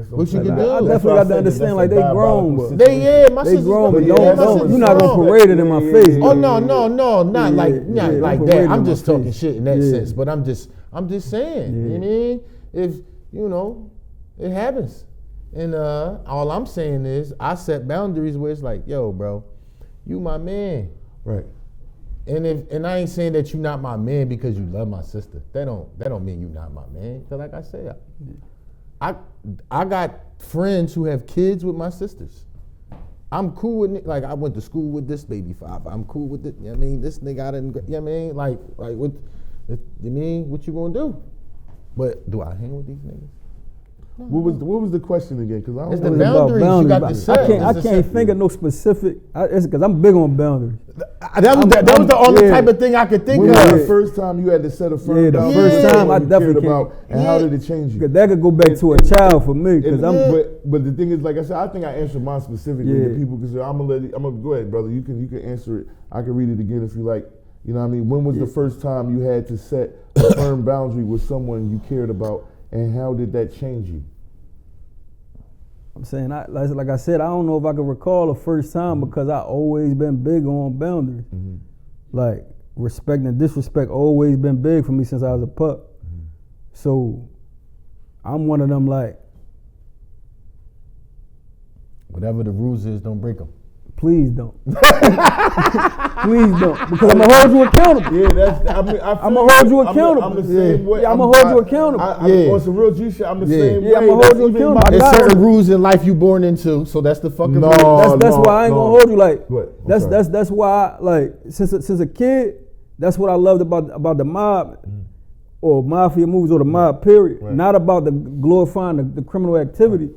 What you can do? I definitely got to understand, like, they grown, but my they sisters grown, but don't. you're not gonna parade it in my face. Oh no, not like that. I'm just talking face. shit in that sense, but I'm just saying. You know what I mean? If it happens, and all I'm saying is I set boundaries where it's like, yo, bro, you my man, right? And I ain't saying that you not my man because you love my sister. That don't mean you not my man. Cause like I said, I got friends who have kids with my sisters. I'm cool with it. Like I went to school with this baby father. I'm cool with it. You know what I mean? This nigga I didn't. You know what I mean? Like what? You mean what you gonna do? But do I hang with these niggas? What was the question again? Because I don't it's know. the boundaries you got to set. I can't think of no specific. It's because I'm big on boundaries. That was the only type of thing I could think When of. was the first time you had to set a firm boundary? The first time I you definitely cared about, and how did it change you? That could go back to a child for me. But the thing is, like I said, I think I answered mine specifically to people because I'm gonna go ahead, brother. You can answer it. I can read it again if you like. You know what I mean? When was the first time you had to set a firm boundary with someone you cared about, and how did that change you? I'm saying, like I said, I don't know if I can recall the first time because I always been big on boundaries. Mm-hmm. Like respect and disrespect always been big for me since I was a pup. Mm-hmm. So I'm one of them like, whatever the rules is, don't break them. Please don't. Please don't. Because I'm going to hold you accountable. Yeah, I'm going to hold you accountable. I'm the same way. I'm going to hold you accountable. On some real G shit, I'm the same way. I'm going to hold you accountable. There's certain rules in life you born into, so that's the fucking rule. That's why I ain't going to hold you like, that's why, like, since a kid, that's what I loved about the mob or mafia movies or the mob period. Right. Not about the glorifying the criminal activity,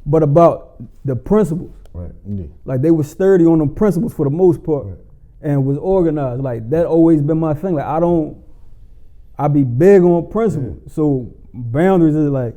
but about the principles. Right. Yeah. Like they was sturdy on them principles for the most part, and was organized. Like that always been my thing. Like I be big on principles. Yeah. So boundaries is like,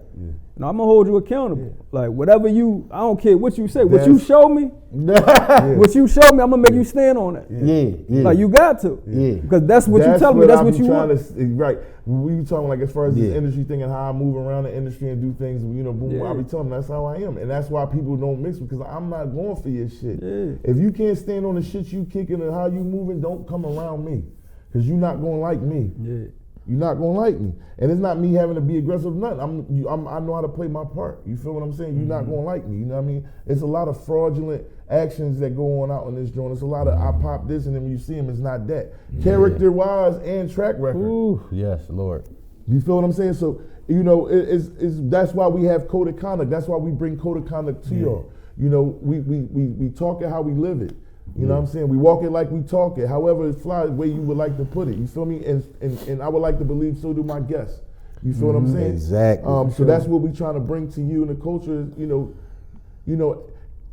no, I'm gonna hold you accountable. Yeah. Like whatever I don't care what you say. What you show me, what you show me, I'm gonna make you stand on that. Yeah. Like you got to. Yeah. Because that's what you tell me. That's what you want. Right. We talking like as far as this industry thing and how I move around the industry and do things, boom, I be telling them that's how I am. And that's why people don't mix because I'm not going for your shit. Yeah. If you can't stand on the shit you kicking and how you moving, don't come around me. Because you're not gonna like me. Yeah. You're not gonna like me. And it's not me having to be aggressive or nothing. I know how to play my part. You feel what I'm saying? You're not gonna like me. You know what I mean? It's a lot of fraudulent actions that go on out in this joint. It's a lot of I pop this and then when you see him, it's not that. Character wise and track record. Ooh, yes, Lord. You feel what I'm saying? So, it's that's why we have code of conduct. That's why we bring code of conduct to y'all. We talk it how we live it. You know what I'm saying? We walk it like we talk it. However it flies, the way you would like to put it. You feel me? And I would like to believe so do my guests. You feel what I'm saying? Exactly. So that's what we trying to bring to you in the culture.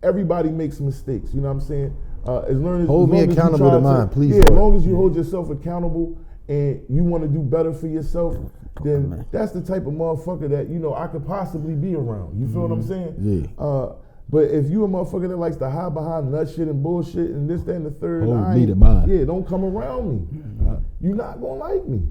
Everybody makes mistakes. You know what I'm saying? Hold me accountable to mine, please. Yeah, as long as you hold yourself accountable and you want to do better for yourself, then that's the type of motherfucker that I could possibly be around. You feel what I'm saying? Yeah. But if you a motherfucker that likes to hide behind nut shit and bullshit and this, that, and the third, hold me to mine. Yeah, don't come around me. You're not gonna like me.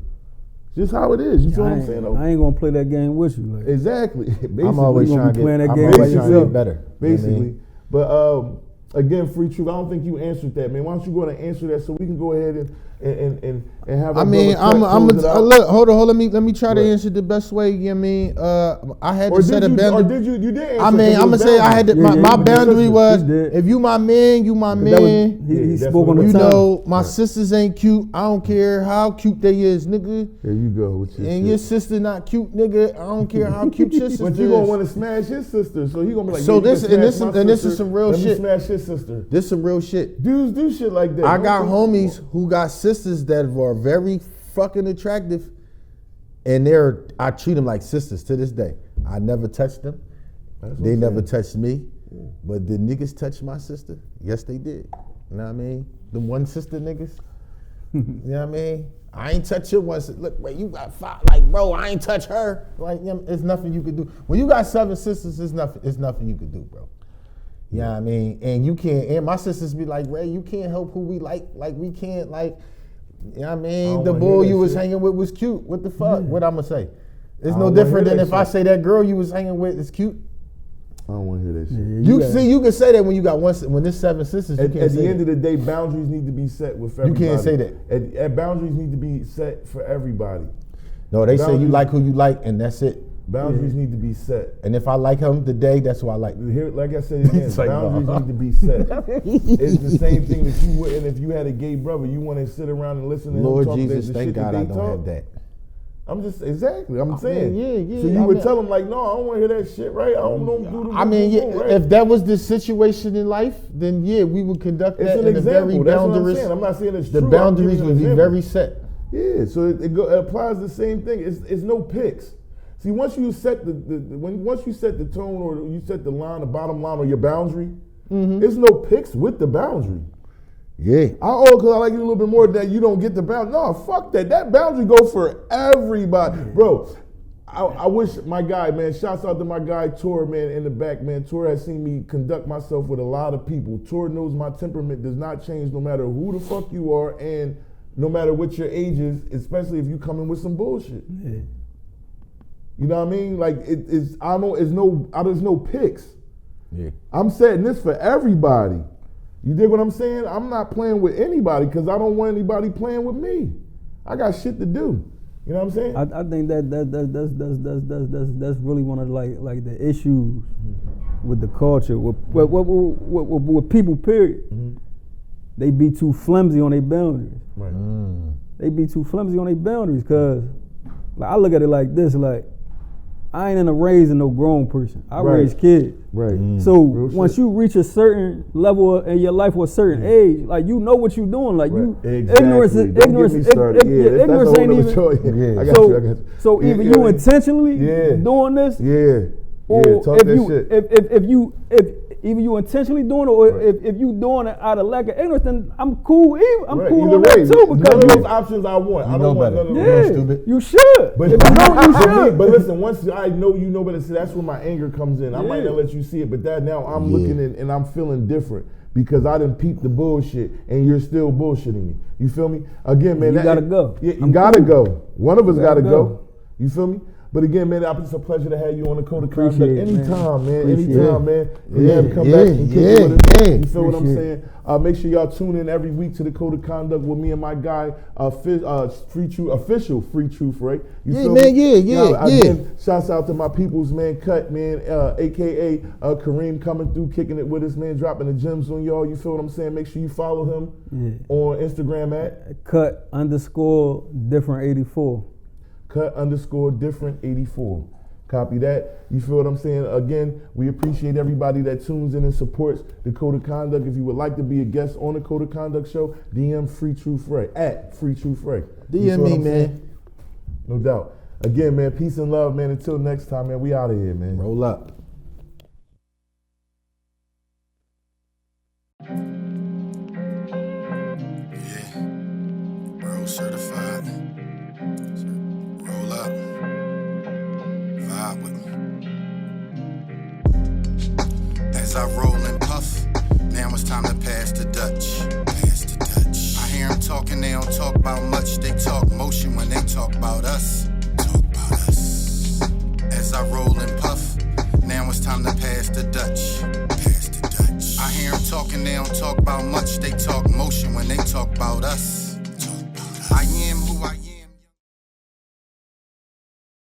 Just how it is. You feel what I'm saying? I ain't gonna play that game with you. Like. Exactly. Basically, I'm always trying to playing that game by yourself. Better. Basically, but again, Free Truth. I don't think you answered that, man. Why don't you go ahead and answer that so we can go ahead and have. I mean, look. Hold on. Let me try to answer the best way. You know what I mean? I had to set a boundary. Or did you? You did answer. I mean, I'm gonna say I had to. My boundary was if you my man, you my man. He spoke on the time. My sisters ain't cute. I don't care how cute they is, nigga. There you go. And your sister not cute, nigga. I don't care how cute your sister is. But you gonna want to smash his sister, so he gonna be like. So this is some real shit. Smash his sister. This some real shit. Dudes do shit like that. I got homies who got sisters that are very fucking attractive, and I treat them like sisters to this day. I never touched them. They never touched me. But did niggas touch my sister? Yes, they did. You know what I mean? The one sister niggas. You know what I mean? I ain't touch your one sister. Look, bro, you got 5. Like, bro, I ain't touch her. Like, you know, it's nothing you could do. When you got 7 sisters, it's nothing you could do, bro. You know what I mean? And you can't, and my sisters be like, Ray, you can't help who we like. Like, we can't, like, you know what I mean? The boy you was hanging with was cute. What the fuck? What I'm gonna say? It's no different than if I say that girl you was hanging with is cute. I don't want to hear that shit. Yeah, you can say that when you got when there's 7 sisters. At the end of the day, boundaries need to be set with everybody. You can't say that. At boundaries need to be set for everybody. No, they say you like who you like, and that's it. Boundaries need to be set. And if I like him today, that's who I like. Here, like I said again, boundaries need to be set. It's the same thing that you wouldn't if you had a gay brother. You want to sit around and listen to him talk Jesus, the thank shit God that I they don't talk. have that. I'm just I'm saying. Yeah. So you would tell them like, no, I don't want to hear that shit, right? I don't do the. I mean, right? if that was the situation in life, then yeah, we would conduct that in a very boundaries. I'm not saying it's the true. boundaries would be very set. Yeah, so it applies the same thing. It's no picks. See, once you set once you set the tone or you set the line, the bottom line or your boundary, it's no picks with the boundary. Yeah. Because I like you a little bit more that you don't get the boundary. No, fuck that. That boundary go for everybody. Bro, I wish my guy, man, shouts out to my guy Tor, man, in the back, man. Tor has seen me conduct myself with a lot of people. Tor knows my temperament does not change no matter who the fuck you are and no matter what your age is, especially if you come in with some bullshit. Yeah. You know what I mean? Like there's no picks. Yeah. I'm setting this for everybody. You dig what I'm saying? I'm not playing with anybody because I don't want anybody playing with me. I got shit to do. You know what I'm saying? I think that's really one of like the issues with the culture with people. Period. They be too flimsy on their boundaries. Right. They be too flimsy on their boundaries because, like, I look at it like this: like, I ain't into raising no grown person. I raise kids. Right. So once you reach a certain level in your life or a certain age, like you know what you're doing. Like you, ignorance ain't even. I got you. So either you intentionally doing this, or if you intentionally doing it, or if you doing it out of lack of ignorance, then I'm cool. I'm cool on that too. Because none of those options I want. I don't want none of those. Stupid. You should. But if you don't, you should. But listen, once I know you know better, that's where my anger comes in. I might not let you see it, but that now I'm looking in and I'm feeling different because I didn't peep the bullshit and you're still bullshitting me. You feel me? Again, man, you gotta go. Yeah, you gotta go. One of us gotta go. You feel me? But again, man, it's a pleasure to have you on the Code of Conduct. Anytime, man. Anytime, man. Come back and kick it with us. You feel what I'm saying? Make sure y'all tune in every week to the Code of Conduct with me and my guy, official Free Truth, right? You feel me? Again, shouts out to my peoples, man. Kutt, man, aka Kareem, coming through, kicking it with us, man, dropping the gems on y'all. You feel what I'm saying? Make sure you follow him on Instagram at Kutt_different84. Kutt_different84. Copy that. You feel what I'm saying? Again, we appreciate everybody that tunes in and supports the Code of Conduct. If you would like to be a guest on the Code of Conduct show, DM Free Truth Ray at Free Truth Ray. DM me, man. No doubt. Again, man, peace and love, man. Until next time, man, we out of here, man. Roll up. Yeah, bro certified. Roll up. Vibe with me. As I roll and puff, now it's time to pass the Dutch. Pass the Dutch. I hear them talking, they don't talk about much. They talk motion when they talk about us. Talk about us. As I roll and puff, now it's time to pass the Dutch. Pass the Dutch. I hear them talking, they don't talk about much. They talk motion when they talk about us.